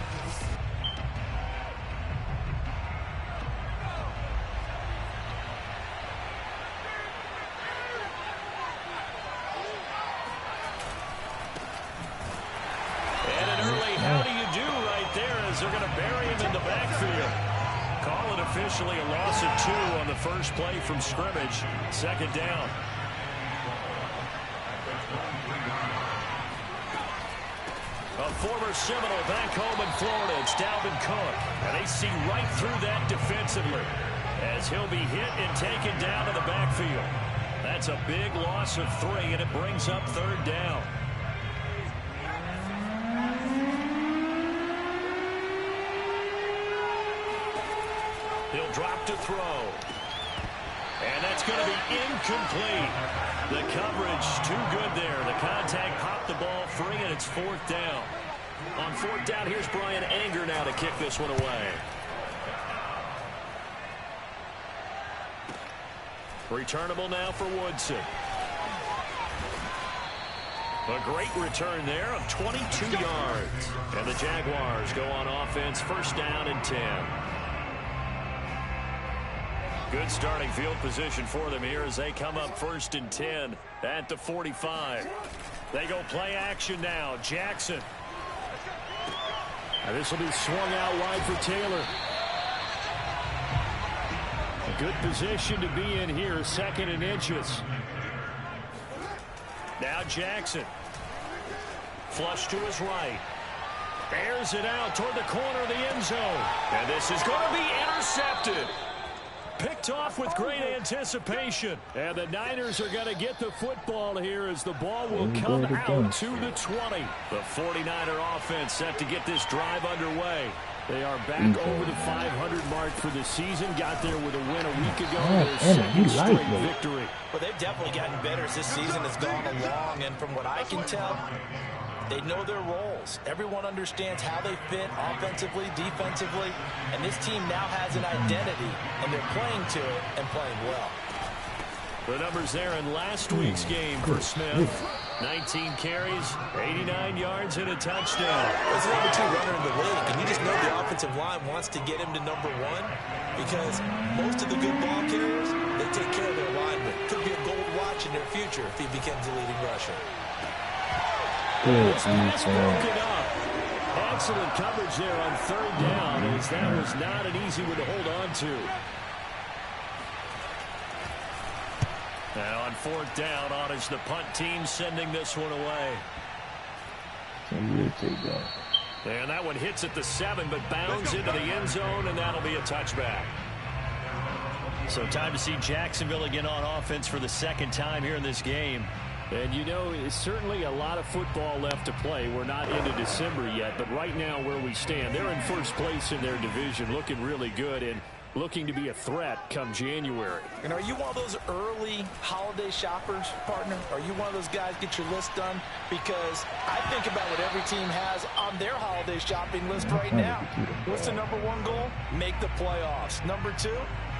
And an early how do you do right there as they're going to bury him in the backfield. Call it officially a loss of 2 on the first play from scrimmage. Second down. A former Seminole back home in Florida. It's Dalvin Cook. And they see right through that defensively as he'll be hit and taken down to the backfield. That's a big loss of 3, and it brings up third down. He'll drop to throw. And that's going to be incomplete. The coverage too good there. The contact popped the ball free, and it's 4th down. On 4th down, here's Brian Anger now to kick this one away. Returnable now for Woodson. A great return there of 22 yards. And the Jaguars go on offense, first down and 10. Good starting field position for them here as they come up first and 10 at the 45. They go play action now. Jackson. Now this will be swung out wide for Taylor. A good position to be in here, 2nd and inches. Now Jackson. Flush to his right. Airs it out toward the corner of the end zone. And this is going to be intercepted. Picked off with great anticipation. And the Niners are going to get the football here as the ball will come out to the 20. The 49er offense set to get this drive underway. They are back over the 500 mark for the season. Got there with a win a week ago. Their second straight victory. Well, they've definitely gotten better as this season has gone along. And from what I can tell, they know their roles. Everyone understands how they fit offensively, defensively. And this team now has an identity, and they're playing to it and playing well. The numbers there in last week's game for Smith. 19 carries, 89 yards, and a touchdown. He's the number 2 runner in the league, and you just know the offensive line wants to get him to number 1 because most of the good ball carriers, they take care of their linemen. Could be a gold watch in their future if he becomes the leading rusher. Pass broken up. Excellent coverage there on 3rd down as that was not an easy one to hold on to. Now on 4th down, on is the punt team sending this one away. And that one hits at the 7, but bounds into the end zone, and that'll be a touchback. So time to see Jacksonville again on offense for the 2nd time here in this game. And you know, it's certainly a lot of football left to play. We're not into December yet, but right now where we stand, they're in first place in their division, looking really good and looking to be a threat come January. And are you one of those early holiday shoppers, partner? Are you one of those guys get your list done? Because I think about what every team has on their holiday shopping list right now. What's the number 1 goal? Make the playoffs. Number 2,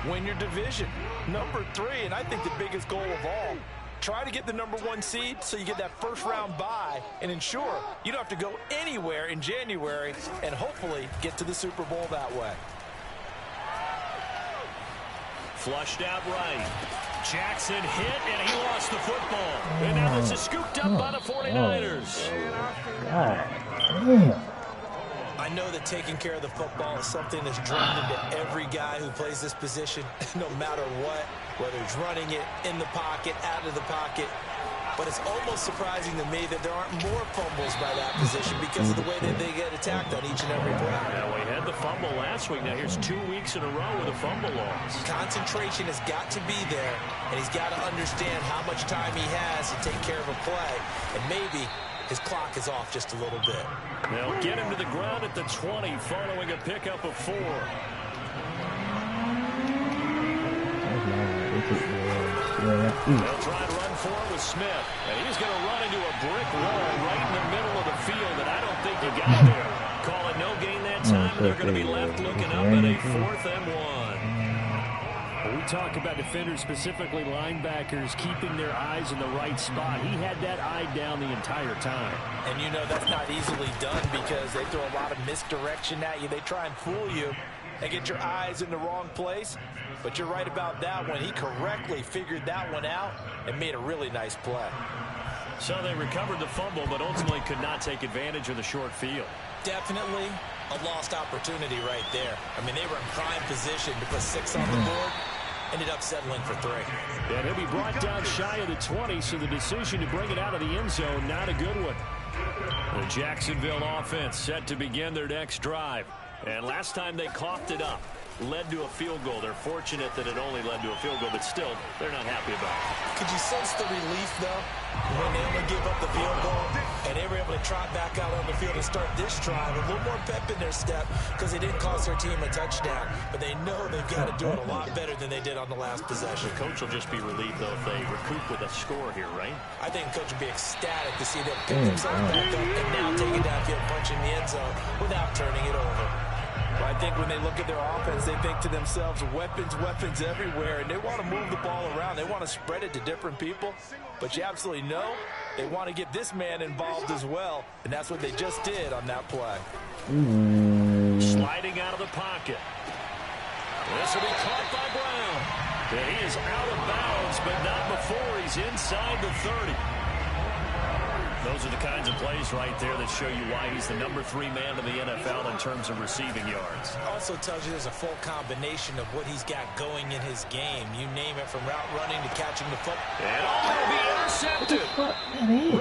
win your division. Number 3, and I think the biggest goal of all, try to get the number 1 seed so you get that first-round bye and ensure you don't have to go anywhere in January and hopefully get to the Super Bowl that way. Flushed out right. Jackson hit, and he lost the football. And now this is scooped up by the 49ers. I know that taking care of the football is something that's drummed into every guy who plays this position, no matter what, whether he's running it in the pocket, out of the pocket. but it's almost surprising to me that there aren't more fumbles by that position because of the way that they get attacked on each and every play. Yeah, we had the fumble last week. Now here's 2 weeks in a row with a fumble loss. Concentration has got to be there, and he's got to understand how much time he has to take care of a play, and maybe his clock is off just a little bit. They'll get him to the ground at the 20 following a pickup of 4. They'll try and run forward with Smith, and he's going to run into a brick wall right in the middle of the field, and I don't think he got there. Call it no gain that time, and they're going to be left looking up at a 4th and 1. When we talk about defenders, specifically linebackers, keeping their eyes in the right spot. He had that eye down the entire time. And you know that's not easily done because they throw a lot of misdirection at you. They try and fool you and get your eyes in the wrong place. But you're right about that one. He correctly figured that one out and made a really nice play. So they recovered the fumble, but ultimately could not take advantage of the short field. Definitely a lost opportunity right there. I mean, they were in prime position to put 6 on the board. Ended up settling for 3. And he'll be brought down shy of the 20, so the decision to bring it out of the end zone, not a good one. The Jacksonville offense set to begin their next drive. And last time they coughed it up, led to a field goal. They're fortunate that it only led to a field goal, but still, they're not happy about it. Could you sense the relief, though, when they only gave up the field goal and they were able to trot back out on the field and start this drive? A little more pep in their step because they didn't cost their team a touchdown, but they know they've got to do it a lot better than they did on the last possession. The coach will just be relieved, though, if they recoup with a score here, right? I think the coach would be ecstatic to see them pick themselves back up and now take it downfield, punching the end zone without turning it over. Well, I think when they look at their offense, they think to themselves, weapons, weapons everywhere, and they want to move the ball around. They want to spread it to different people, but you absolutely know they want to get this man involved as well, and that's what they just did on that play. Sliding out of the pocket. This will be caught by Brown. And he is out of bounds, but not before he's inside the 30. Those are the kinds of plays right there that show you why he's the number 3 man in the NFL in terms of receiving yards. Also tells you there's a full combination of what he's got going in his game. You name it, from route running to catching the football. And will be intercepted.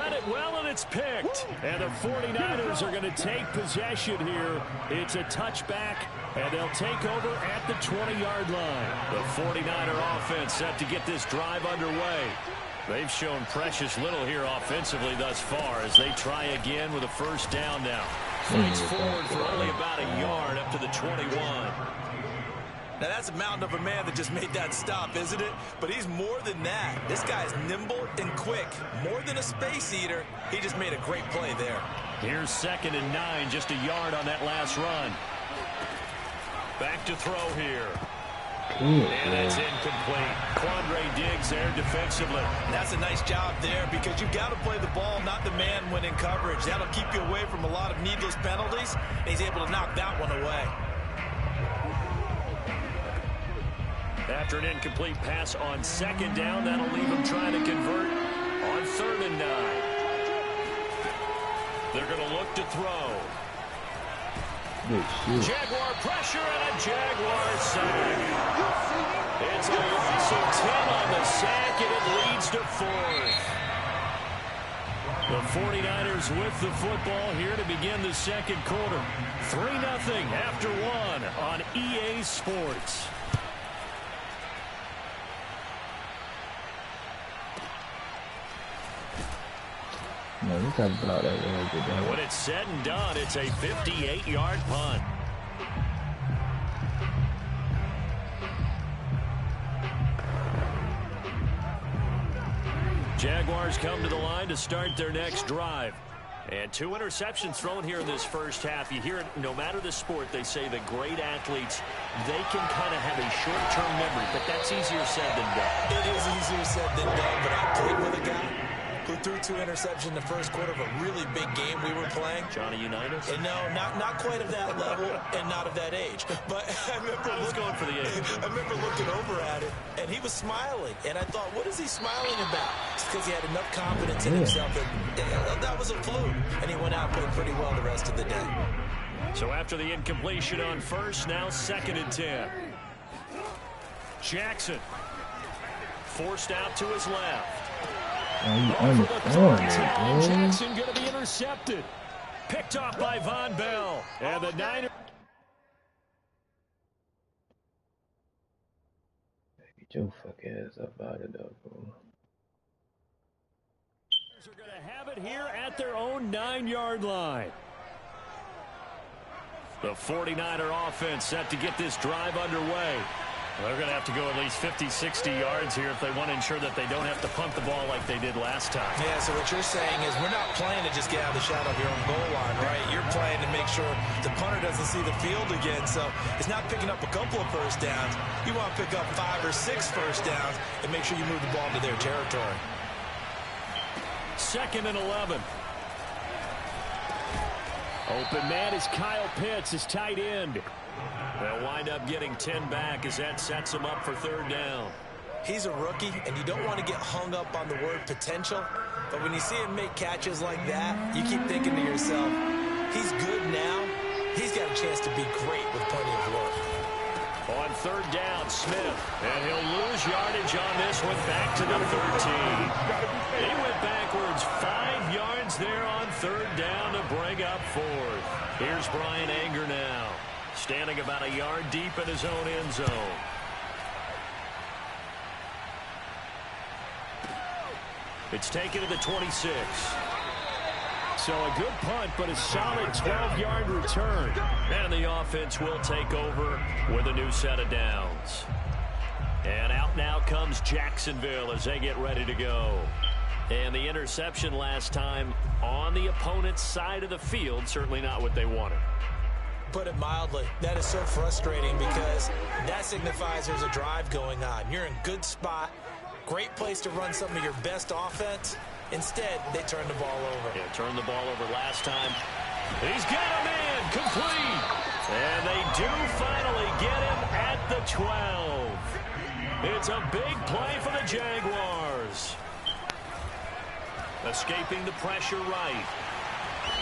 Read it well, and it's picked. And the 49ers are going to take possession here. It's a touchback, and they'll take over at the 20-yard line. The 49er offense set to get this drive underway. They've shown precious little here offensively thus far as they try again with a first down now. Fights forward for only about a yard up to the 21. Now, that's a mountain of a man that just made that stop, isn't it? But he's more than that. This guy's nimble and quick. More than a space eater. He just made a great play there. Here's 2nd and 9, just a yard on that last run. Back to throw here. And it's incomplete. Quandre Diggs there defensively. That's a nice job there because you've got to play the ball, not the man when in coverage. That'll keep you away from a lot of needless penalties. And he's able to knock that one away. After an incomplete pass on 2nd down, that'll leave him trying to convert on 3rd and 9. They're going to look to throw. Jaguar pressure and a Jaguar sack. It's a loss of 10 on the sack, and it leads to 4th. The 49ers with the football here to begin the 2nd quarter. 3-0 after 1 on EA Sports. No, you got to block that really good. And when it's said and done, it's a 58-yard punt. Jaguars come to the line to start their next drive. And 2 interceptions thrown here in this first half. You hear it, no matter the sport, they say the great athletes, they can kind of have a short-term memory, but that's easier said than done. It is easier said than done, but I played with a guy who threw 2 interceptions in the first quarter of a really big game we were playing. Johnny Unitas? And no, not quite of that level and not of that age. But I remember going for the age. I remember looking over at it, and he was smiling. And I thought, what is he smiling about? It's because he had enough confidence in himself that that was a fluke. And he went out and played pretty well the rest of the day. So after the incompletion on 1st, now 2nd and 10. Jackson forced out to his left. Jackson going to be intercepted. Picked off by Von Bell. And the Niners. Get your fuck ass up out of there, bro. Are going to have it here at their own 9-yard line. The 49er offense set to get this drive underway. They're going to have to go at least 50, 60 yards here if they want to ensure that they don't have to punt the ball like they did last time. Yeah, so what you're saying is we're not playing to just get out of the shadow of your own goal line, right? You're playing to make sure the punter doesn't see the field again. So it's not picking up a couple of first downs. You want to pick up 5 or 6 first downs and make sure you move the ball into their territory. 2nd and 11. Open man is Kyle Pitts, his tight end. They'll wind up getting 10 back as that sets him up for 3rd down. He's a rookie, and you don't want to get hung up on the word potential. But when you see him make catches like that, you keep thinking to yourself, he's good now. He's got a chance to be great with plenty of work. On 3rd down, Smith. And he'll lose yardage on this one back to the 13. He went backwards 5 yards there on 3rd down to bring up 4th. Here's Brian Anger now, standing about a yard deep in his own end zone. It's taken to the 26. So a good punt, but a solid 12-yard return. And the offense will take over with a new set of downs. And out now comes Jacksonville as they get ready to go. And the interception last time on the opponent's side of the field, certainly not what they wanted. Put it mildly, that is so frustrating because that signifies there's a drive going on. You're in good spot, great place to run some of your best offense. Instead, they turn the ball over. Yeah, turned the ball over last time. He's got a man, complete. And they do finally get him at the 12. It's a big play for the Jaguars. Escaping the pressure right.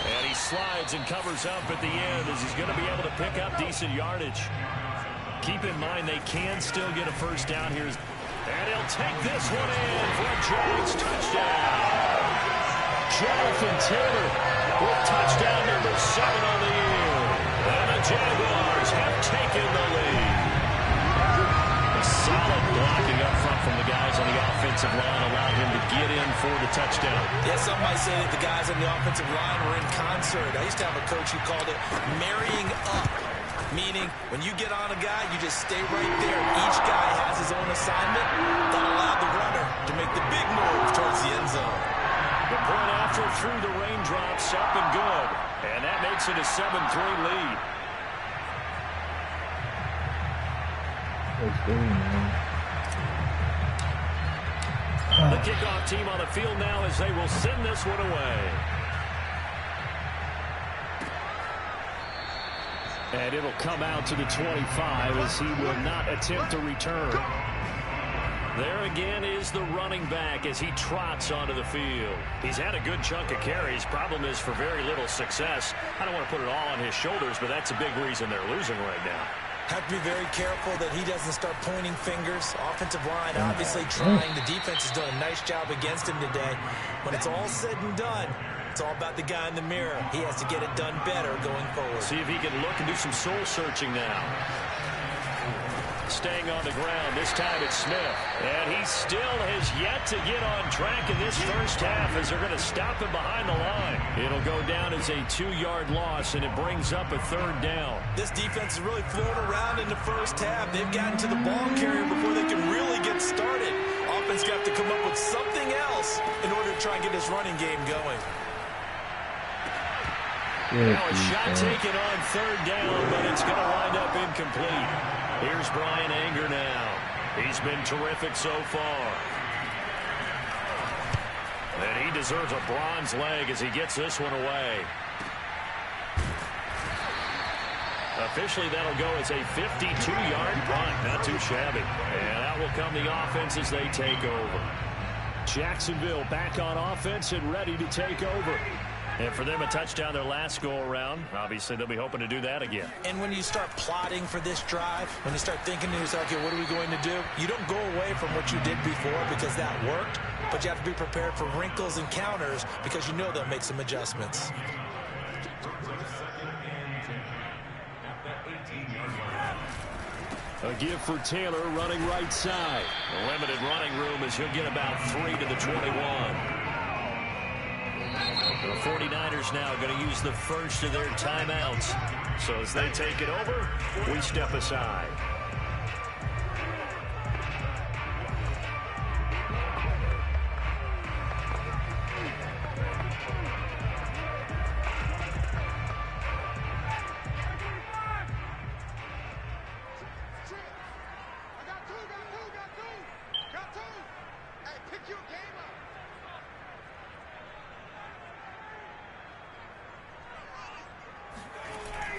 And he slides and covers up at the end as he's going to be able to pick up decent yardage. Keep in mind they can still get a first down here. And he'll take this one in for a Jags touchdown. Jonathan Taylor with touchdown number 7 on the year. And the Jaguars have taken the lead. A solid blocking up front from the guys on the offensive line allowed him to get in for the touchdown. Yeah, some might say that the guys on the offensive line were in concert. I used to have a coach who called it marrying up. Meaning, when you get on a guy, you just stay right there. Each guy has his own assignment. That allowed the runner to make the big move towards the end zone. The point after through the raindrops, up and good. And that makes it a 7-3 lead. Let's go, man. The kickoff team on the field now as they will send this one away. And it'll come out to the 25 as he will not attempt to return. There again is the running back as he trots onto the field. He's had a good chunk of carries. Problem is for very little success. I don't want to put it all on his shoulders, but that's a big reason they're losing right now. Have to be very careful that he doesn't start pointing fingers. Offensive line obviously trying. The defense has done a nice job against him today. When it's all said and done, it's all about the guy in the mirror. He has to get it done better going forward. See if he can look and do some soul searching now. Staying on the ground, this time it's Smith. And he still has yet to get on track in this first half as they're going to stop him behind the line. It'll go down as a 2-yard loss, and it brings up a 3rd down. This defense is really floating around in the first half. They've gotten to the ball carrier before they can really get started. Offense got to come up with something else in order to try and get this running game going. Now a shot taken on 3rd down, but it's going to wind up incomplete. Here's Brian Anger now. He's been terrific so far. And he deserves a bronze leg as he gets this one away. Officially, that'll go as a 52-yard punt. Not too shabby. And out will come the offense as they take over. Jacksonville back on offense and ready to take over. And for them, a touchdown their last go-around. Obviously, they'll be hoping to do that again. And when you start plotting for this drive, when you start thinking to yourself, okay, what are we going to do? You don't go away from what you did before because that worked, but you have to be prepared for wrinkles and counters because you know they'll make some adjustments. A give for Taylor running right side. A limited running room as he'll get about 3 to the 21. The 49ers now going to use the first of their timeouts. So as they take it over, we step aside.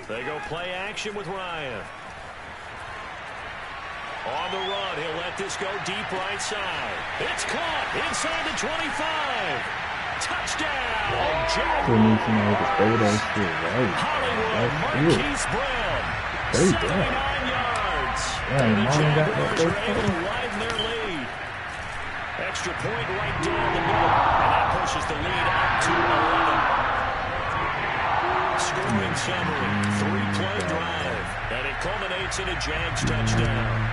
They go play action with Ryan. On the run, he'll let this go deep right side. It's caught inside the 25. Touchdown, Jaguars. Hollywood, Marquise Brown, 79 yards. And the Jaguars are able to widen their lead. Extra point right down the middle, and that pushes the lead up to 11. Scoring summary, 3-play drive, and it culminates in a Jags touchdown.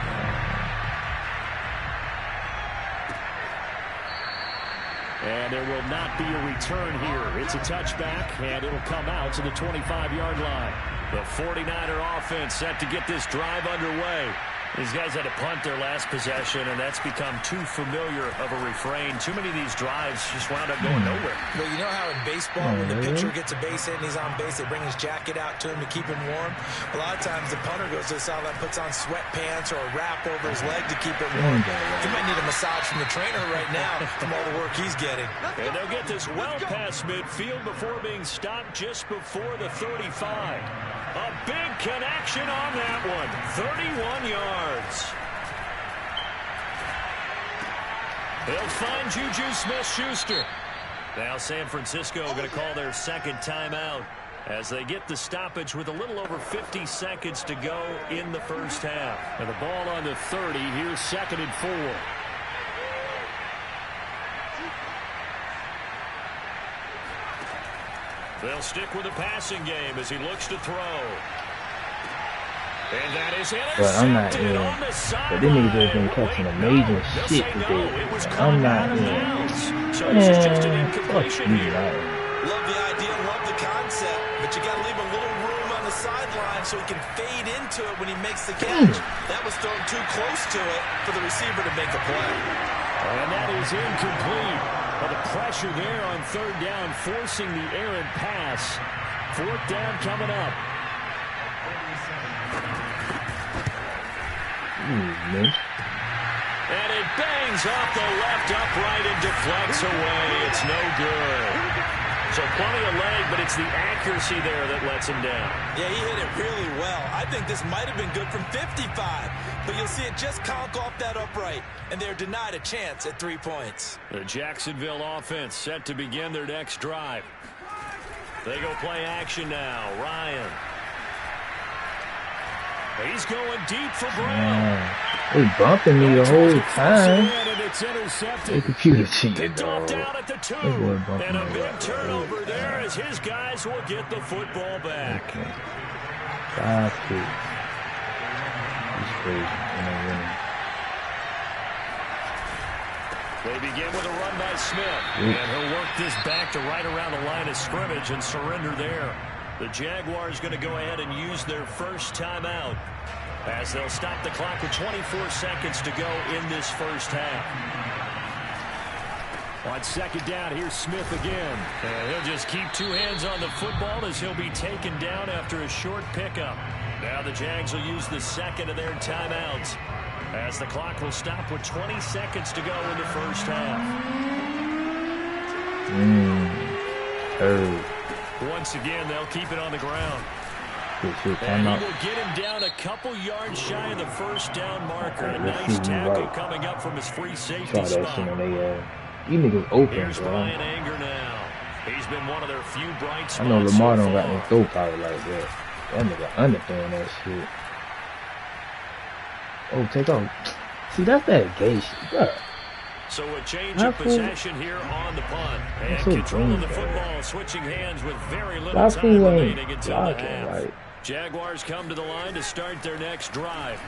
And there will not be a return here. It's a touchback, and it'll come out to the 25-yard line. The 49er offense set to get this drive underway. These guys had to punt their last possession, and that's become too familiar of a refrain. Too many of these drives just wound up going nowhere. Well, you know how in baseball, when the pitcher gets a base hit and he's on base, they bring his jacket out to him to keep him warm? A lot of times the punter goes to the sideline, puts on sweatpants or a wrap over his leg to keep it warm. He might need a massage from the trainer right now from all the work he's getting. And they'll get this well past midfield before being stopped just before the 35. A big connection on that one. 31 yards. They'll find Juju Smith-Schuster. Now San Francisco going to call their second timeout as they get the stoppage with a little over 50 seconds to go in the first half. And the ball on the 30. Here's 2nd and 4. They'll stick with the passing game as he looks to throw. And that is intercepted on the sideline. But them niggas have been catching amazing shit today. I'm not So this is just an incompletion here. Love the idea, love the concept, but you got to leave a little room on the sideline so he can fade into it when he makes the catch. That was thrown too close to it for the receiver to make a play. And that is incomplete. But the pressure there on 3rd down, forcing the errant pass. 4th down coming up. And it bangs off the left upright and deflects away. It's no good. So plenty of leg, but it's the accuracy there that lets him down. Yeah, he hit it really well. I think this might have been good from 55. But you'll see it just conk off that upright. And they're denied a chance at 3 points. The Jacksonville offense set to begin their next drive. They go play action now. Ryan. He's going deep for Brown. They bumping me the whole time. It's intercepted. The computer cheated, Down at the 2. And a big turnover there as his guys will get the football back. Okay. 5 feet. He's crazy. They begin with a run by Smith. And he'll work this back to right around the line of scrimmage and surrender there. The Jaguars going to go ahead and use their first timeout as they'll stop the clock with 24 seconds to go in this first half. On 2nd down, here's Smith again. And he'll just keep 2 hands on the football as he'll be taken down after a short pickup. Now the Jags will use the second of their timeouts as the clock will stop with 20 seconds to go in the first half. Once again, they'll keep it on the ground. And he will get him down a couple yards shy of the first down marker. A nice tackle coming up from his free safety spot. You niggas open, Here's bro. Brian Anger now. He's been one of their few bright spots. I know Lamar don't got so no throw power like that. That nigga underthrowing that shit. Oh, take off. See, that's that gay shit, bro. So a change of possession here on the punt. And so controlling the green, football, switching hands with very little time remaining until the half. Right. Jaguars come to the line to start their next drive.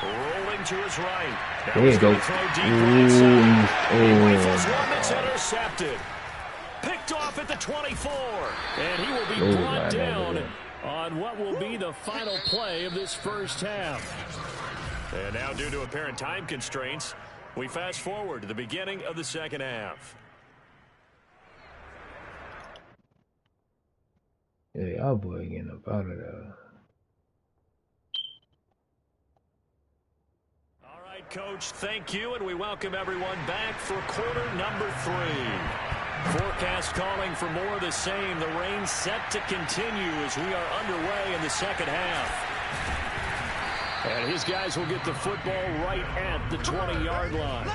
Rolling to his right. There you go. He rifles one that's intercepted. Picked off at the 24. And he will be brought down on what will be the final play of this first half. And now, due to apparent time constraints, we fast forward to the beginning of the second half. Yeah, y'all boy getting up out of there. All right, Coach, thank you, and we welcome everyone back for quarter number 3. Forecast calling for more of the same. The rain set to continue as we are underway in the second half. And his guys will get the football right at the 20-yard line.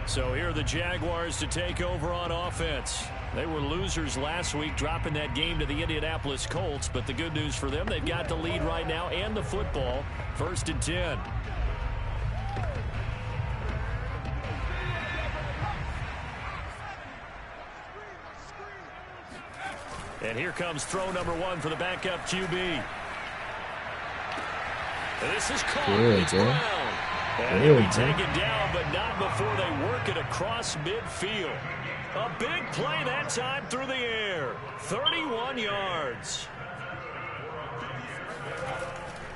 So here are the Jaguars to take over on offense. They were losers last week, dropping that game to the Indianapolis Colts. But the good news for them, they've got the lead right now and the football. 1st and 10. And here comes throw number 1 for the backup QB. And this is caught. It's Brown. And he'll be taken down, but not before they work it across midfield. A big play that time through the air. 31 yards.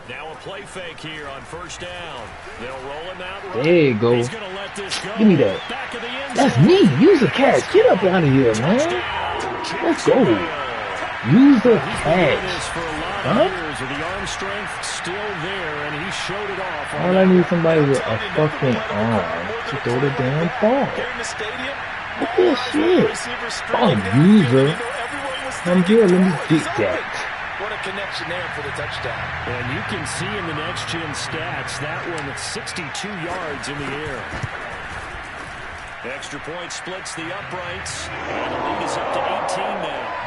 Now a play fake here on 1st down. They'll roll him out right. There you go. He's going to let this go. Give me that. Back of the end That's zone. me. Use the catch. Get up out of here, man. Let's go. Use the catch. Huh? The arm strength still there, and he showed it off. All I need somebody with a fucking arm to throw the damn ball. Look at this shit. Oh, user. I'm here. Let me get that. What a connection there for the touchdown. And you can see in the next-gen stats, that one at 62 yards in the air. Extra point splits the uprights, and the lead is up to 18 now.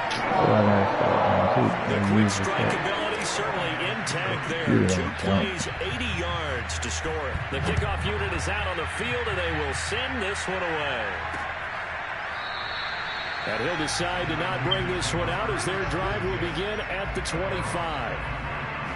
The quick strike ability certainly intact there. 2 plays, 80 yards to score. The kickoff unit is out on the field, and they will send this one away. And he'll decide to not bring this one out as their drive will begin at the 25.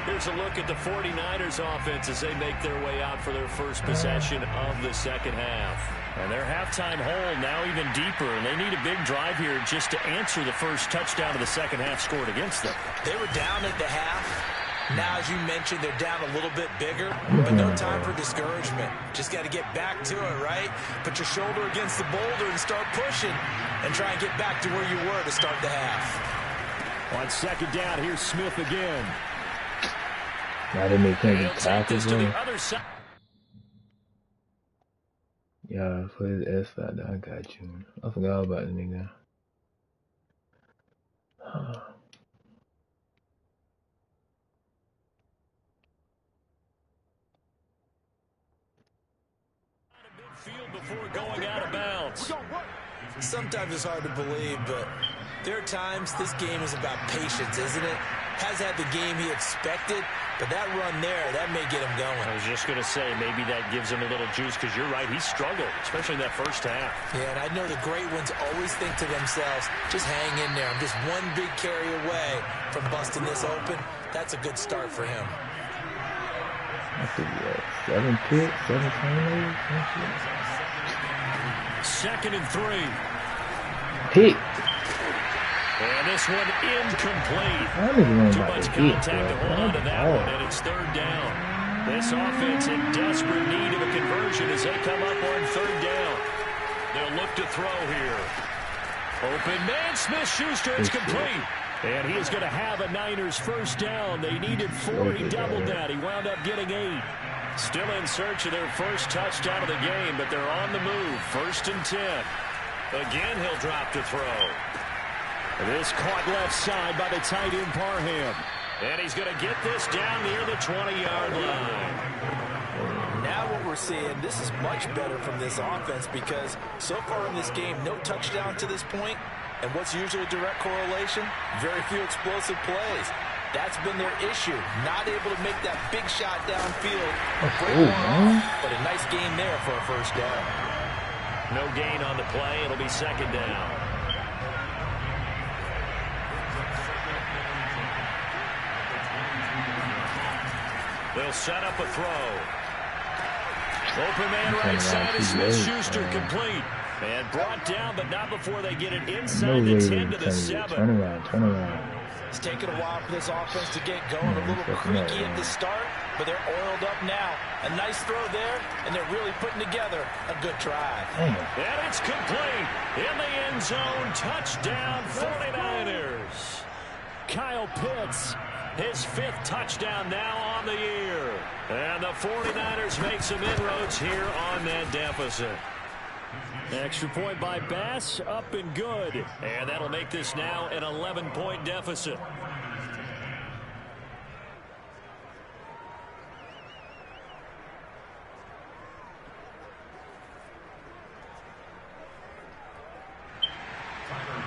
Here's a look at the 49ers offense as they make their way out for their first possession of the second half. And their halftime hole now even deeper, and they need a big drive here just to answer the first touchdown of the second half scored against them. They were down at the half. Now, as you mentioned, they're down a little bit bigger, but no time for discouragement. Just got to get back to it, right? Put your shoulder against the boulder and start pushing and try and get back to where you were to start the half. On 2nd down, here's Smith again. Now they make him tackles, bro. Yeah, for his S factor, I got you. I forgot about the nigga. Before going out of bounds. Sometimes it's hard to believe, but there are times this game is about patience, isn't it? Has had the game he expected, but that run there, that may get him going. I was just going to say, maybe that gives him a little juice, because you're right, he struggled, especially in that first half. Yeah, and I know the great ones always think to themselves, just hang in there. I'm just one big carry away from busting this open. That's a good start for him. I think 7 picks, 7 turnovers. 2nd and 3. Pick. And this one incomplete. Too much contact to hold on to that one, and it's 3rd down. This offense in desperate need of a conversion as they come up on 3rd down. They'll look to throw here. Open man, Smith-Schuster, it's complete. And he is going to have a Niners first down. They needed 4. He doubled that. He wound up getting 8. Still in search of their first touchdown of the game, but they're on the move. 1st and 10. Again, he'll drop to throw. This caught left side by the tight end Parham. And he's going to get this down near the 20-yard line. Now what we're we're seeing, this is much better from this offense because so far in this game, no touchdown to this point. And what's usually a direct correlation? Very few explosive plays. That's been their issue. Not able to make that big shot downfield. But a nice gain there for a first down. No gain on the play. It'll be second down. They'll set up a throw. Open man right side is Smith-Schuster, complete. And brought down, but not before they get it inside the 10 to the 7. Turn around. It's taken a while for this offense to get going. A little creaky at the start, but they're oiled up now. A nice throw there, and they're really putting together a good drive. And it's complete. In the end zone, touchdown 49ers. Kyle Pitts, his 5th touchdown now on the year. And the 49ers make some inroads here on that deficit. Extra point by Bass, up and good. And that'll make this now an 11-point deficit.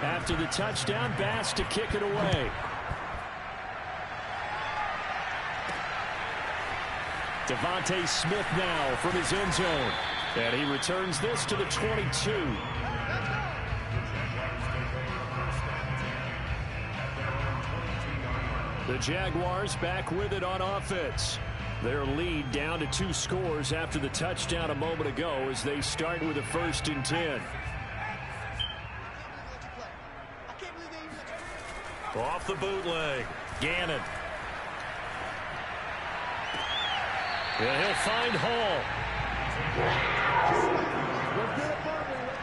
After the touchdown, Bass to kick it away. Devontae Smith now from his end zone. And he returns this to the 22. The Jaguars back with it on offense. Their lead down to 2 scores after the touchdown a moment ago as they start with a 1st and 10. Off the bootleg, Gannon. And he'll find Hall.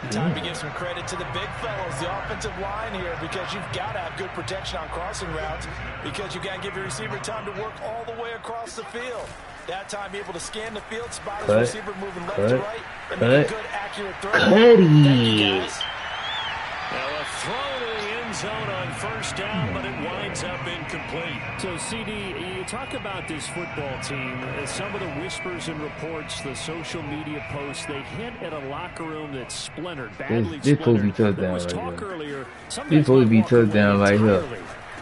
Time to give some credit to the big fellows, the offensive line here, because you've got to have good protection on crossing routes because you've got to give your receiver time to work all the way across the field. That time able to scan the field, spot his receiver moving left to right, and make a good, accurate throw. Thank you, guys. Now a throw to the end zone on 1st down, but it winds up incomplete. So, CD, you talk about this football team, some of the whispers and reports, the social media posts, they hint at a locker room that's splintered, badly splintered. There was talk earlier. Some guys supposed to be tucked down right here.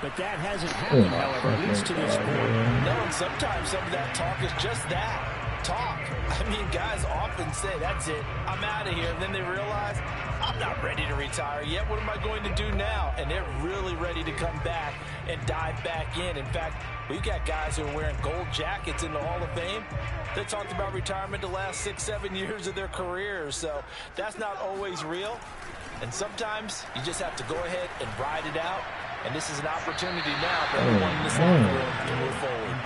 But that hasn't happened, however, at least to this point. No, and sometimes some of that talk is just that. Talk. I mean, guys often say, that's it, I'm out of here. And then they realize, I'm not ready to retire yet. What am I going to do now? And they're really ready to come back and dive back in. In fact, we've got guys who are wearing gold jackets in the Hall of Fame. They talked about retirement the last 6-7 years of their careers. So that's not always real. And sometimes you just have to go ahead and ride it out. And this is an opportunity now for everyone in this locker room to move forward.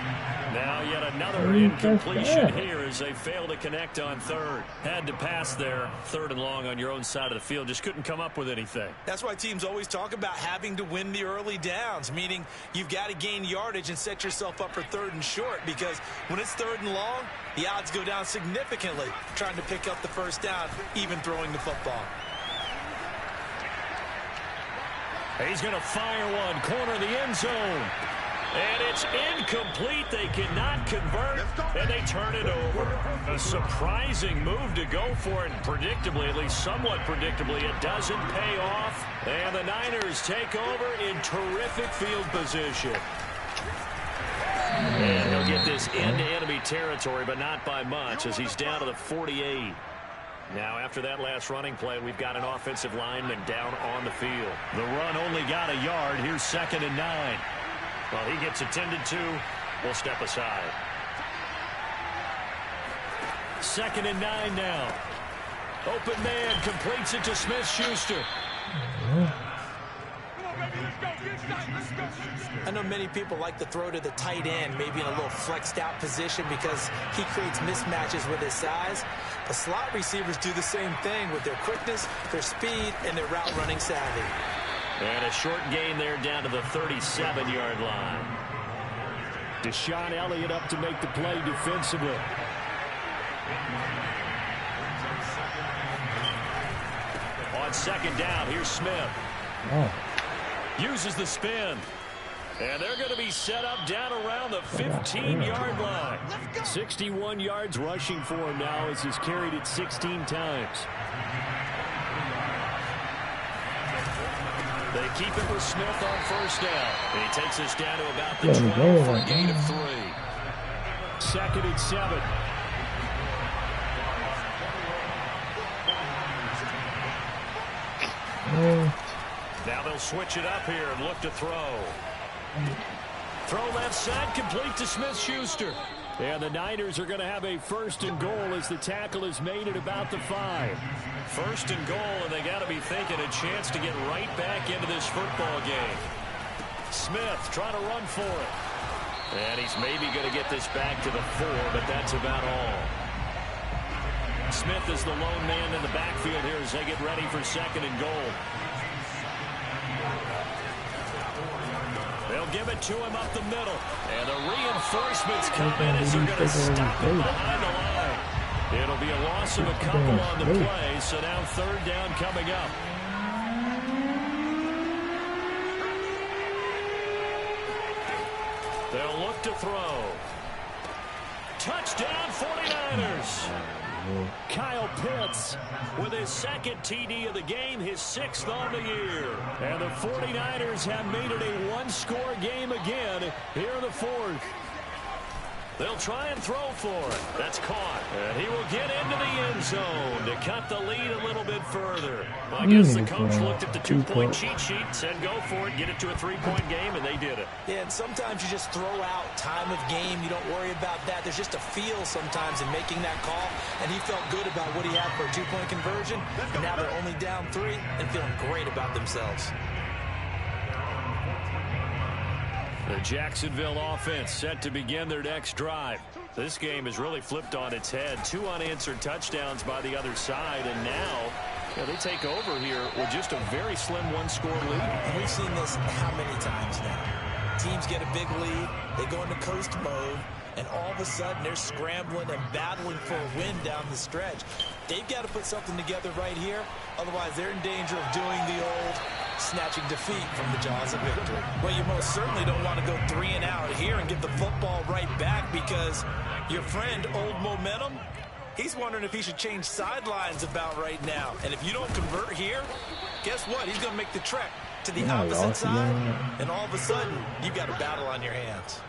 Now yet another incompletion here as they fail to connect on 3rd. Had to pass there, 3rd and long on your own side of the field. Just couldn't come up with anything. That's why teams always talk about having to win the early downs, meaning you've got to gain yardage and set yourself up for 3rd and short, because when it's 3rd and long, the odds go down significantly trying to pick up the 1st down, even throwing the football. He's going to fire one, corner of the end zone. And it's incomplete. They cannot convert, and they turn it over. A surprising move to go for it, and predictably, at least somewhat predictably, it doesn't pay off. And the Niners take over in terrific field position. And he'll get this into enemy territory, but not by much, as he's down to the 48. Now, after that last running play, we've got an offensive lineman down on the field. The run only got a yard. Here's 2nd and 9. Well, he gets attended to. We'll step aside. 2nd and 9 now. Open man completes it to Smith-Schuster. I know many people like to throw to the tight end, maybe in a little flexed out position because he creates mismatches with his size. But slot receivers do the same thing with their quickness, their speed, and their route running savvy. And a short gain there down to the 37-yard line. Deshaun Elliott up to make the play defensively. On 2nd down, here's Smith. Uses the spin. And they're going to be set up down around the 15-yard line. 61 yards rushing for him now as he's carried it 16 times. They keep it with Smith on first down. And he takes us down to about the 12 for a gain of 3. 2nd and 7. Now they'll switch it up here and look to throw. Throw left side, complete to Smith-Schuster. And the Niners are going to have a 1st and goal as the tackle is made at about the 5. 1st and goal, and they got to be thinking a chance to get right back into this football game. Smith trying to run for it. And he's maybe going to get this back to the 4, but that's about all. Smith is the lone man in the backfield here as they get ready for 2nd and goal. They'll give it to him up the middle. And the reinforcements come in as they're going to stop him behind the line. It'll be a loss of a couple on the play, so now 3rd down coming up. They'll look to throw. Touchdown 49ers. Kyle Pitts with his 2nd TD of the game, his 6th on the year. And the 49ers have made it a one-score game again here in the 4th. They'll try and throw for it. That's caught. And he will get into the end zone to cut the lead a little bit further. Well, I guess the coach looked at the 2-point cheat sheet, said go for it, get it to a 3-point game, and they did it. Yeah, and sometimes you just throw out time of game. You don't worry about that. There's just a feel sometimes in making that call, and he felt good about what he had for a 2-point conversion. And now they're only down 3 and feeling great about themselves. The Jacksonville offense set to begin their next drive. This game is really flipped on its head. 2 unanswered touchdowns by the other side, and now they take over here with just a very slim 1-score lead. And we've seen this how many times now? Teams get a big lead, they go into coast mode, and all of a sudden they're scrambling and battling for a win down the stretch. They've got to put something together right here, otherwise they're in danger of doing the old snatching defeat from the jaws of victory. Well, you most certainly don't want to go 3 and out here and get the football right back, because your friend, Old Momentum, he's wondering if he should change sidelines about right now. And if you don't convert here, guess what? He's going to make the trek to the opposite side, and all of a sudden, you've got a battle on your hands.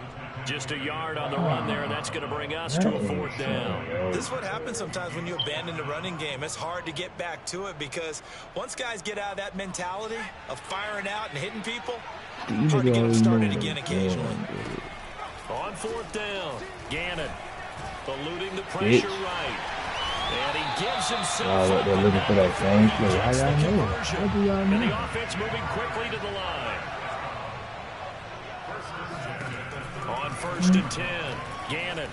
Just a yard on the run there, and that's going to bring us to a 4th down. This is what happens sometimes when you abandon the running game. It's hard to get back to it, because once guys get out of that mentality of firing out and hitting people, hard to get them started again occasionally. On 4th down, Gannon eluding the pressure right. And he gives himself up. They're looking for that same play. How y'all know? How do y'all know? And the offense moving quickly to the line. On 1st and 10, Gannon.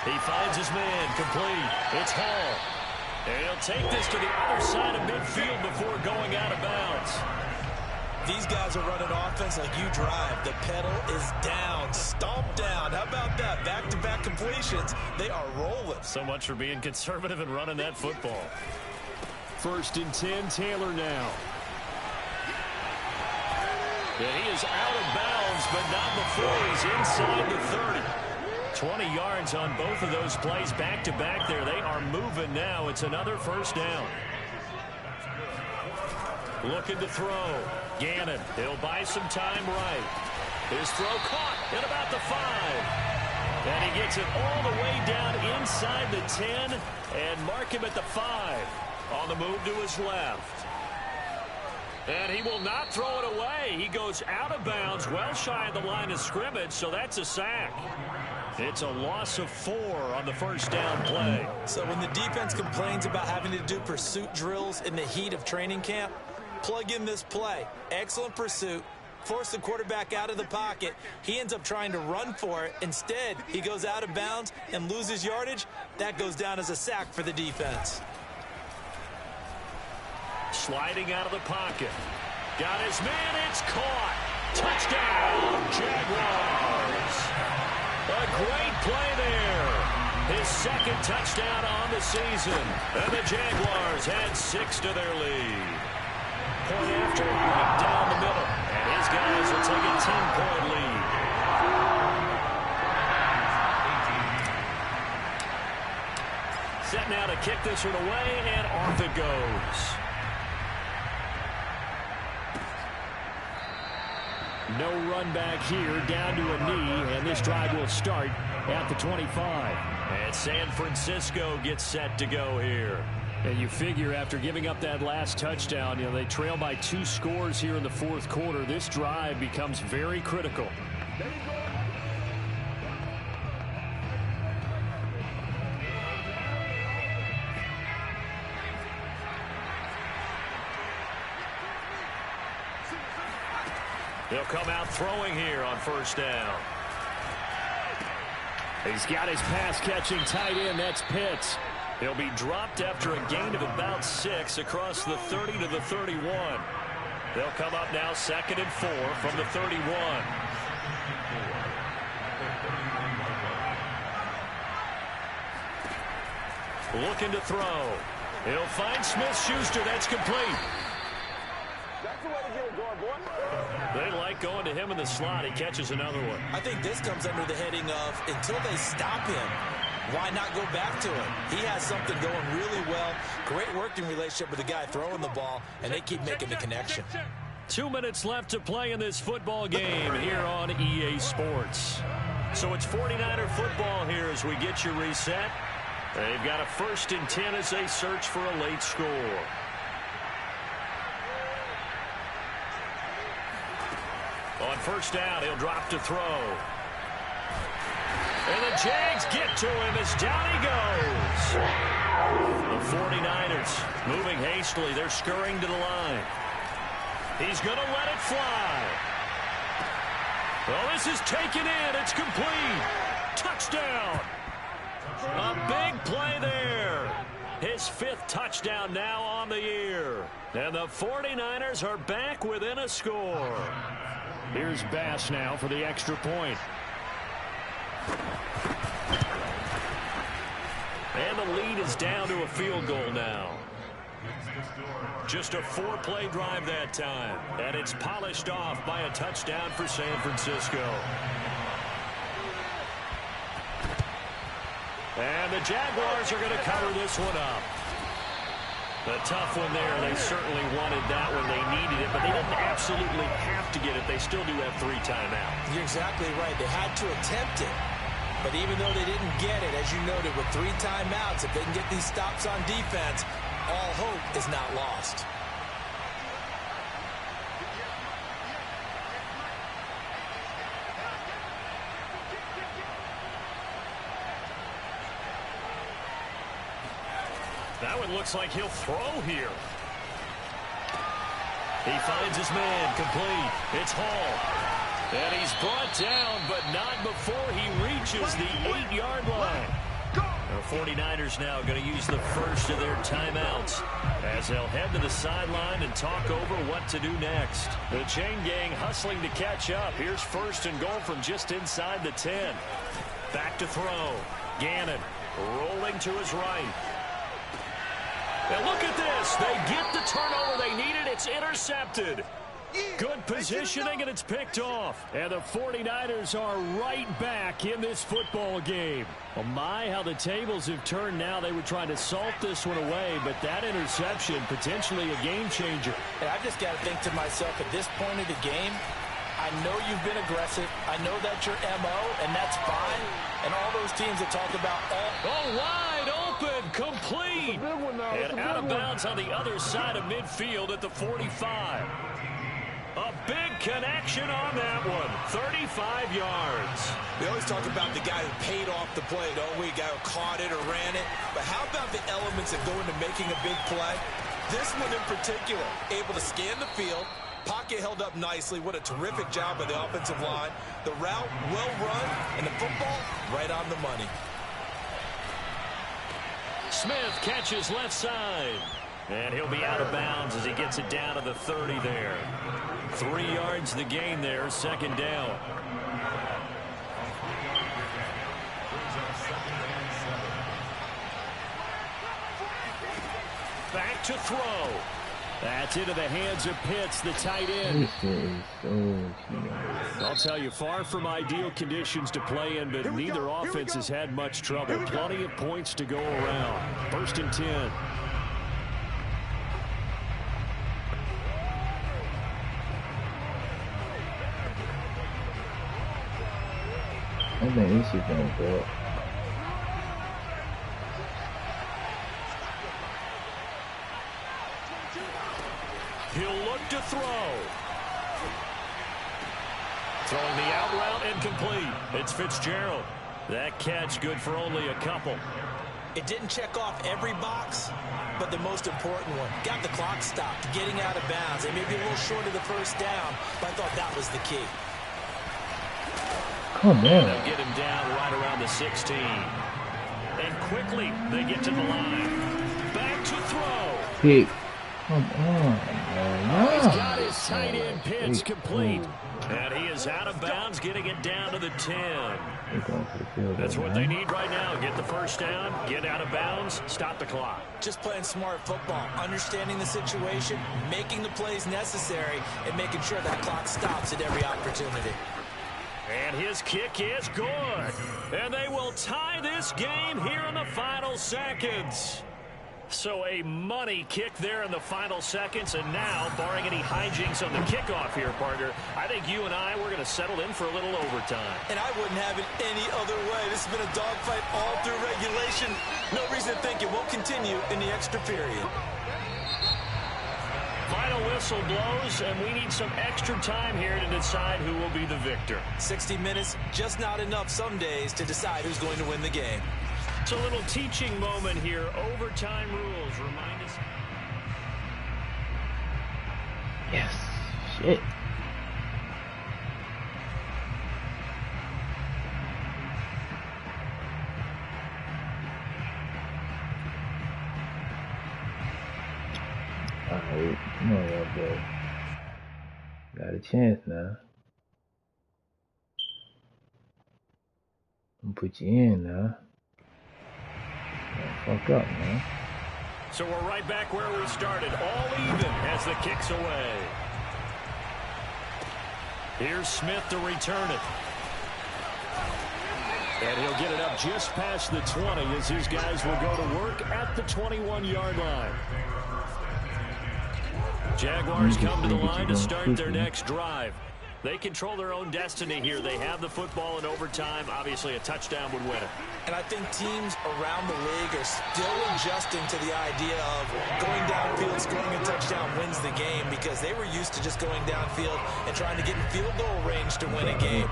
He finds his man, complete. It's Hall. And he'll take this to the other side of midfield before going out of bounds. These guys are running offense like you drive. The pedal is down, stomped down. How about that? Back-to-back completions. They are rolling. So much for being conservative and running that football. 1st and 10, Taylor now. And he is out of bounds, but not before he's inside the 30. 20 yards on both of those plays back-to-back there. They are moving now. It's another 1st down. Looking to throw. Gannon, he'll buy some time right. His throw caught at about the 5. And he gets it all the way down inside the 10 and mark him at the 5. On the move to his left. And he will not throw it away. He goes out of bounds, well shy of the line of scrimmage, so that's a sack. It's a loss of 4 on the 1st down play. So when the defense complains about having to do pursuit drills in the heat of training camp, plug in this play. Excellent pursuit. Force the quarterback out of the pocket. He ends up trying to run for it. Instead, he goes out of bounds and loses yardage. That goes down as a sack for the defense. Sliding out of the pocket. Got his man. It's caught. Touchdown, Jaguars. A great play there. His 2nd touchdown on the season. And the Jaguars had 6 to their lead. Point after, right down the middle. And his these guys will take a 10-point lead. Set now to kick this one away, and off it goes. No run back here, down to a knee, and this drive will start at the 25. And San Francisco gets set to go here. And you figure after giving up that last touchdown, they trail by 2 scores here in the fourth quarter. This drive becomes very critical. He'll come out throwing here on first down. He's got his pass-catching tight end. That's Pitts. He'll be dropped after a gain of about 6 across the 30 to the 31. They'll come up now 2nd and 4 from the 31. Looking to throw. He'll find Smith-Schuster. That's complete. That's the way to get it going, boy. They like going to him in the slot. He catches another one. I think this comes under the heading of until they stop him, why not go back to him? He has something going really well. Great working relationship with the guy throwing the ball, and they keep making the connection. 2 minutes left to play in this football game here on EA Sports. So it's 49er football here as we get you reset. They've got a 1st and 10 as they search for a late score. On first down, he'll drop to throw. And the Jags get to him as down he goes. The 49ers moving hastily. They're scurrying to the line. He's going to let it fly. Well, this is taken in. It's complete. Touchdown. A big play there. His 5th touchdown now on the year. And the 49ers are back within a score. Here's Bass now for the extra point. And the lead is down to a field goal now. Just a 4-play drive that time. And it's polished off by a touchdown for San Francisco. And the Jaguars are going to cover this one up. A tough one there. They certainly wanted that one. They needed it, but they didn't absolutely have to get it. They still do have 3 timeouts. You're exactly right. They had to attempt it. But even though they didn't get it, as you noted, with 3 timeouts, if they can get these stops on defense, all hope is not lost. That one looks like he'll throw here. He finds his man, complete. It's Hall. And he's brought down, but not before he reaches the 8-yard line. The 49ers now going to use the first of their timeouts as they'll head to the sideline and talk over what to do next. The chain gang hustling to catch up. Here's 1st and goal from just inside the 10. Back to throw. Gannon rolling to his right. And look at this. They get the turnover they needed. It's intercepted. Good positioning, and it's picked off. And the 49ers are right back in this football game. Oh, my, how the tables have turned now. They were trying to salt this one away, but that interception, potentially a game changer. And I've just got to think to myself, at this point of the game, I know you've been aggressive. I know that's your MO, and that's fine. And all those teams that talk about wide open, complete. And out of bounds on the other side of midfield at the 45. A big connection on that one. 35 yards. We always talk about the guy who paid off the play, don't we? The guy who caught it or ran it. But how about the elements that go into making a big play? This one in particular, able to scan the field. Pocket held up nicely. What a terrific job by the offensive line. The route, well run, and the football, right on the money. Smith catches left side. And he'll be out of bounds as he gets it down to the 30 there. 3 yards the gain there, 2nd down. Back to throw. That's into the hands of Pitts, the tight end. This shit is so cheap. I'll tell you, far from ideal conditions to play in, but neither offense has had much trouble. Plenty of points to go around. 1st and 10. I think this shit's gonna go up. He'll look to throw. Throwing the out route incomplete. It's Fitzgerald. That catch good for only a couple. It didn't check off every box, but the most important one. Got the clock stopped, getting out of bounds. They may be a little short of the first down, but I thought that was the key. Come on. They'll get him down right around the 16. And quickly, they get to the line. Back to throw. Pick. Come on, man. He's got his tight end Pitts complete. And he is out of bounds, getting it down to the 10. That's what they need right now. Get the first down, get out of bounds, stop the clock. Just playing smart football, understanding the situation, making the plays necessary, and making sure that clock stops at every opportunity. And his kick is good. And they will tie this game here in the final seconds. So a money kick there in the final seconds. And now, barring any hijinks on the kickoff here, partner, I think you and I, we're going to settle in for a little overtime. And I wouldn't have it any other way. This has been a dogfight all through regulation. No reason to think it won't continue in the extra period. Final whistle blows, and we need some extra time here to decide who will be the victor. 60 minutes, just not enough some days to decide who's going to win the game. It's a little teaching moment here. Overtime rules remind us. Yes. Shit. Alright, come on, y'all, boy. Got a chance now. I'm gonna put you in now. Don't fuck up, man. So we're right back where we started, all even as the kick's away. Here's Smith to return it. And he'll get it up just past the 20 as his guys will go to work at the 21-yard line. Jaguars come to the line to start their next drive. They control their own destiny here. They have the football in overtime. Obviously, a touchdown would win it. And I think teams around the league are still adjusting to the idea of going downfield, scoring a touchdown wins the game, because they were used to just going downfield and trying to get in field goal range to win a game.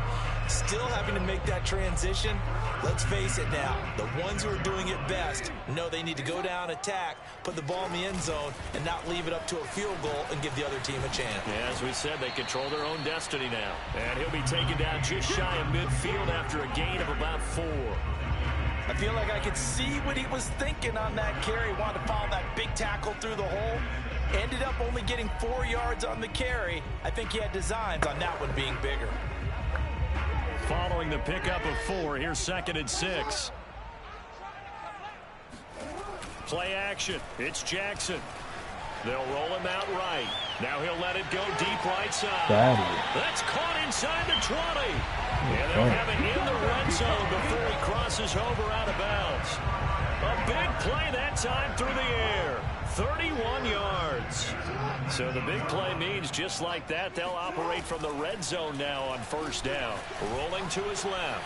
Still having to make that transition. Let's face it now, the ones who are doing it best know they need to go down, attack, put the ball in the end zone, and not leave it up to a field goal and give the other team a chance. Yeah, as we said, they control their own destiny now. And he'll be taken down just shy of midfield after a gain of about 4. I feel like I could see what he was thinking on that carry. Wanted to follow that big tackle through the hole. Ended up only getting 4 yards on the carry. I think he had designs on that one being bigger. Following the pickup of 4, here's 2nd and 6. Play action. It's Jackson. They'll roll him out right. Now he'll let it go deep right side. That's caught inside the 20. And they'll have it in the red zone before he crosses over out of bounds. A big play that time through the air. 31 yards. So the big play means just like that, they'll operate from the red zone now on 1st down. Rolling to his left.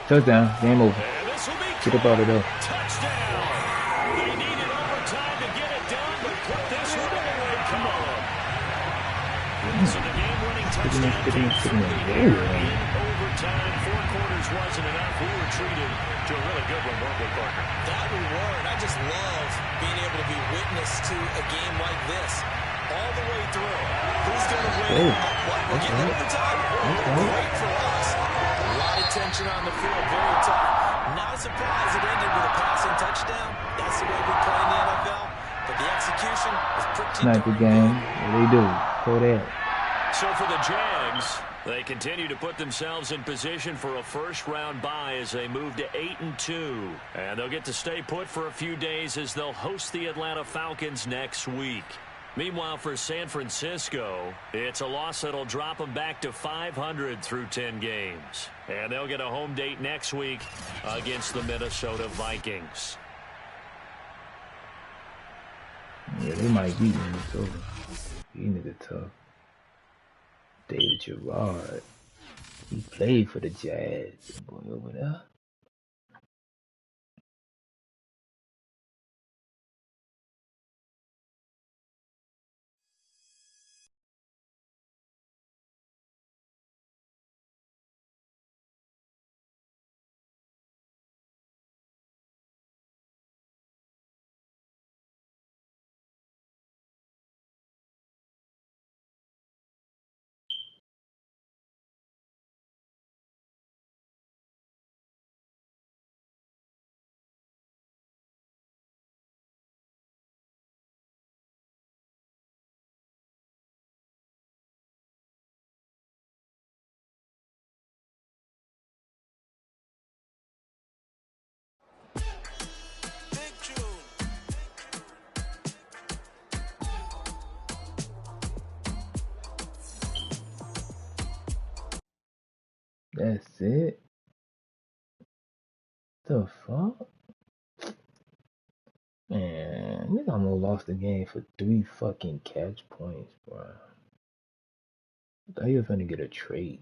Touchdown. Game over. Get up out of there. Touchdown. They needed overtime to get it done, but put this one in the right column. So the game-winning touchdown came through the air in overtime. 4 quarters wasn't enough. We were treated to a really good one, weren't we, Parker? That we were, and I just love being able to be witness to a game like this all the way through. Who's going to win? What? We're getting overtime? Great for us. A lot of tension on the field, very tough. Not a surprise it ended with a passing touchdown. That's the way we play in the NFL. But the execution was pretty Sniper game. What they do? Throw that. So for the Jags, they continue to put themselves in position for a first-round bye as they move to 8-2. And they'll get to stay put for a few days as they'll host the Atlanta Falcons next week. Meanwhile, for San Francisco, it's a loss that'll drop them back to 500 through 10 games. And they'll get a home date next week against the Minnesota Vikings. Yeah, they might beat Minnesota. He nigga tough. David Gerard. He played for the Jazz. Boy over there. That's it. The fuck? Man, we almost lost the game for 3 fucking catch points, bro. I thought he was gonna get a trade.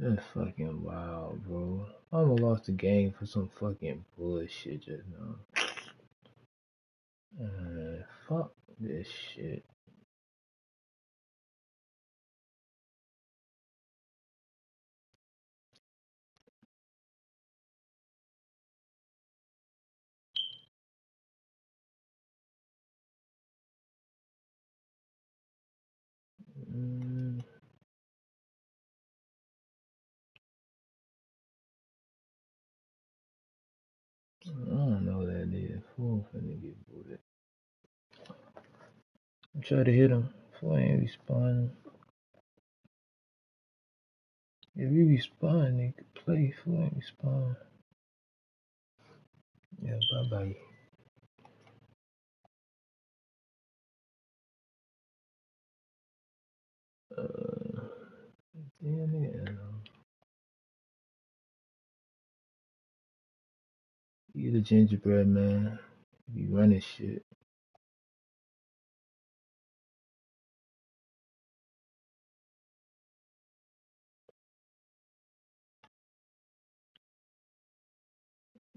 That's fucking wild, bro. I almost lost the game for some fucking bullshit just now. Fuck this shit. I don't know what that is. Fool finna get booted. I try to hit him. Fool ain't responding. If he respond, they could play. Fool ain't respond. Yeah, bye-bye. Damn it. You the gingerbread man. You running shit.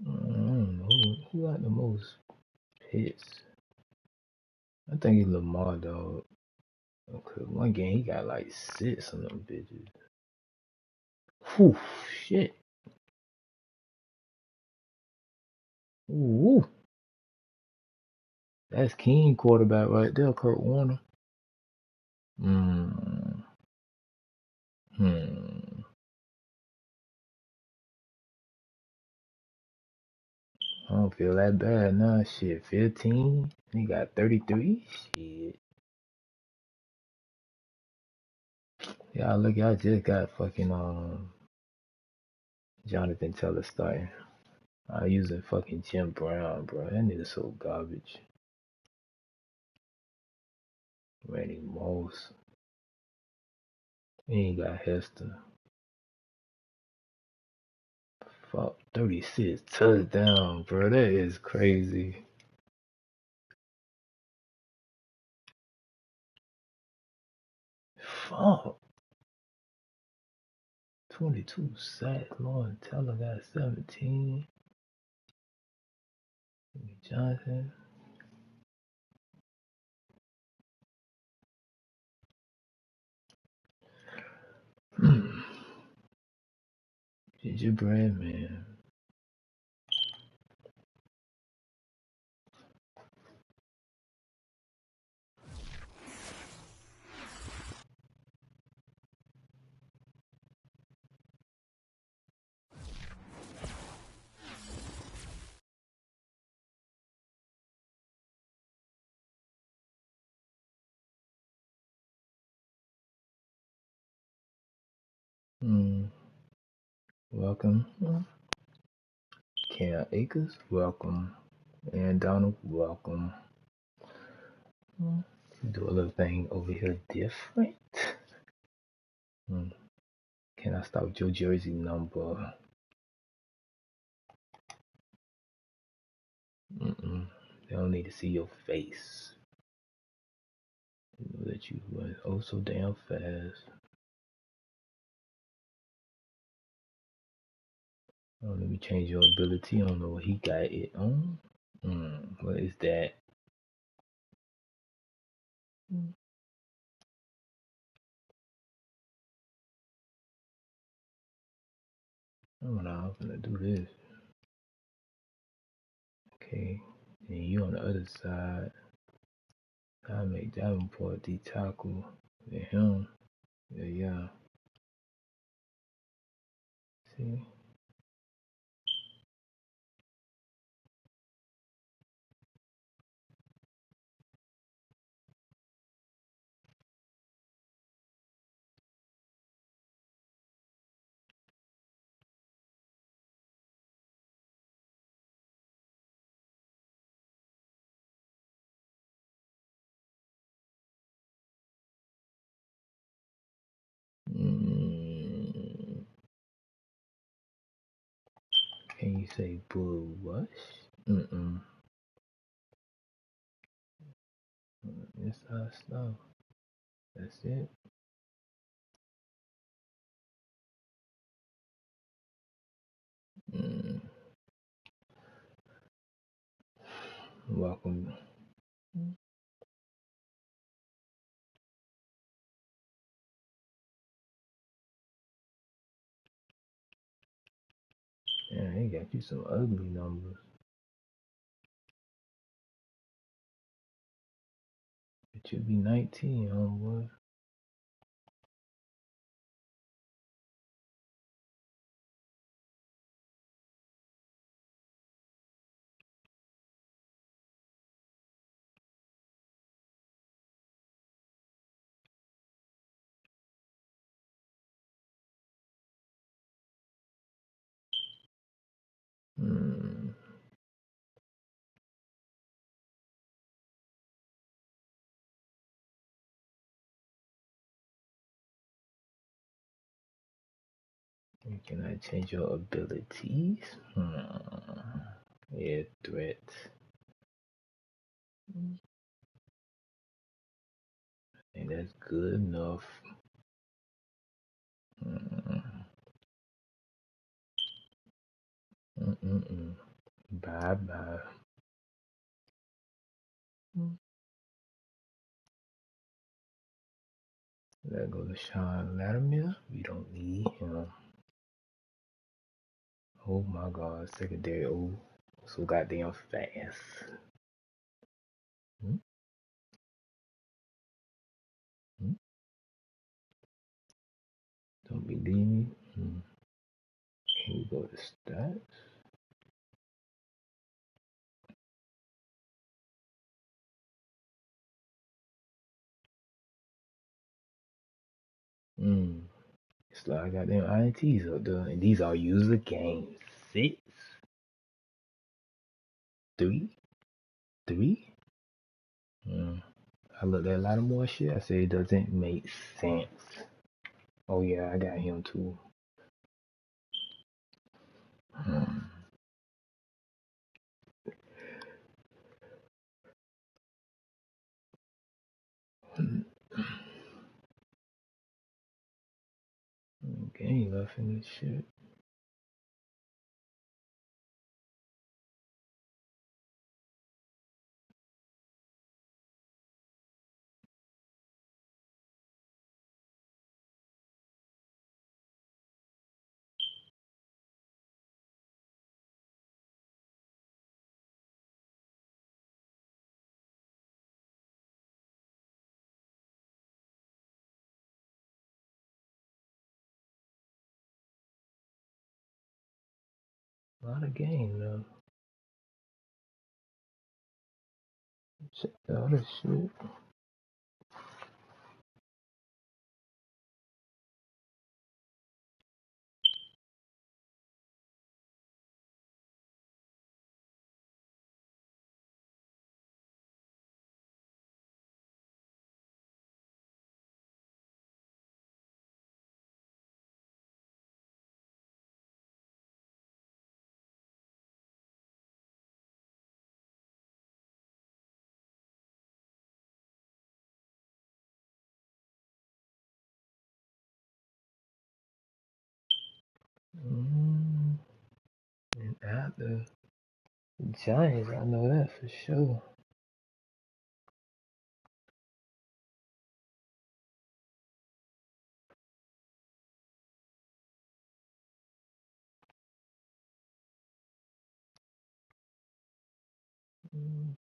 I don't know. Who got the most hits? I think it's Lamar, dog. Okay, one game he got like 6 on them bitches. Whew, shit. Ooh. That's King quarterback right there, Kurt Warner. Hmm. I don't feel that bad now. Shit, 15. He got 33. Shit. Yeah, look, I just got fucking Jonathan Taylor starting. I using fucking Jim Brown, bro. That nigga so garbage. Randy Moss. He ain't got Hester. Fuck, 36 touchdown, bro. That is crazy. Fuck. 22 sacks. Lauren Teller got 17. Johnson. Gingerbread man. welcome. Cam Akers, welcome. And Donald, welcome. Do a little thing over here different. Can I start with your jersey number? They don't need to see your face. That you went oh so damn fast. Oh, let me change your ability. I don't know what he got it on. What is that? Oh no, I'm gonna do this. Okay, and you on the other side. I make Davenport the tackle. And him. Yeah. See? Can you say blue rush? It's our stuff. That's it. Welcome. Yeah, they got you some ugly numbers. It should be 19, homeboy. Can I change your abilities? Yeah, threat. And that's good enough. Bye bye. Let go to Sean Latimer. We don't need him. Oh my god, secondary. Oh, so goddamn fast. Don't believe me? Can we go to stats? It's like goddamn INTs up there. And these are user games. 6, 3, 3. I looked at a lot of more shit. I said it doesn't make sense. Oh yeah, I got him too. Game left in this shit. A lot of game though. Check the other shit. Mm, and after the Giants, I know that for sure. Mm,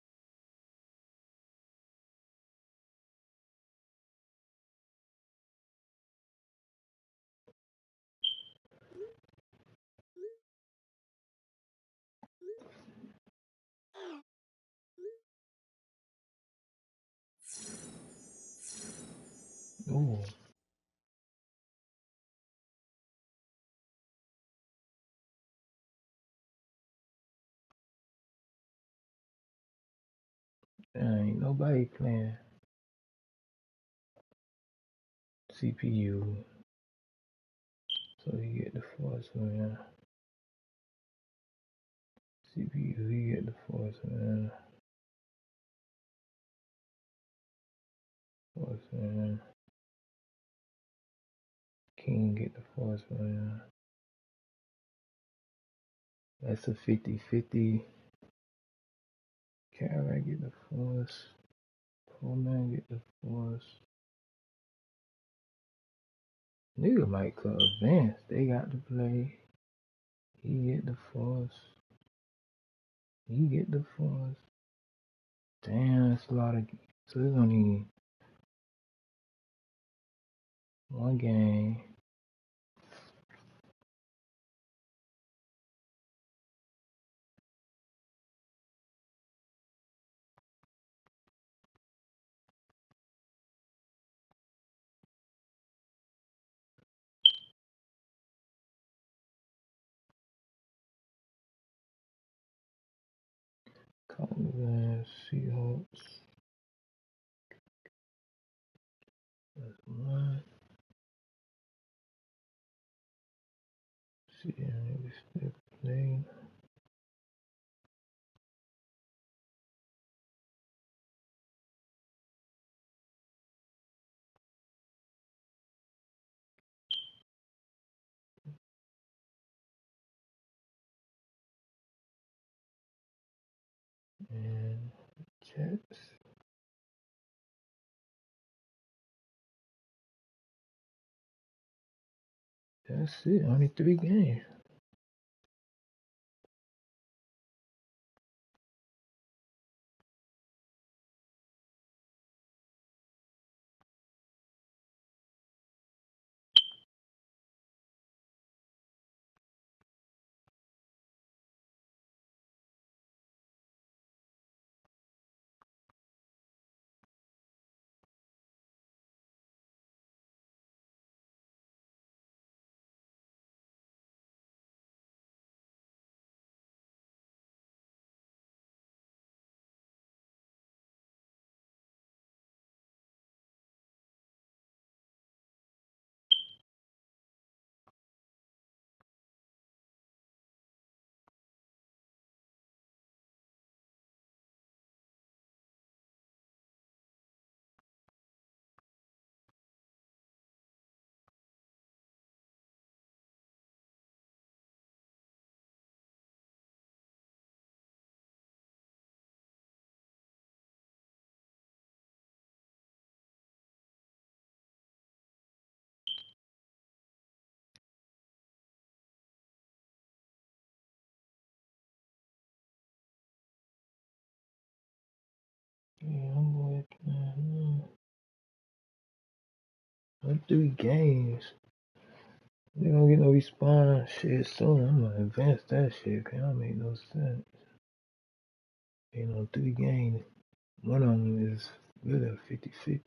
ooh, ain't nobody playing CPU, so you get the force, man. CPU, you get the force, man. Force, man. King get the force, man. That's a 50-50. Cadillac get the force. Coleman get the force. Nigga might could advance. They got to play. He get the force. He get the force. Damn, that's a lot of. So there's only one game. Cleveland Seahawks. That's one. See, we still playing. And Jets. That's it. Only 3 games. Yeah, I'm going to play. 3 games. They don't get no response shit soon. I'm gonna advance that shit, cause that make no sense. You know, 3 games. One of them is really a 50-50.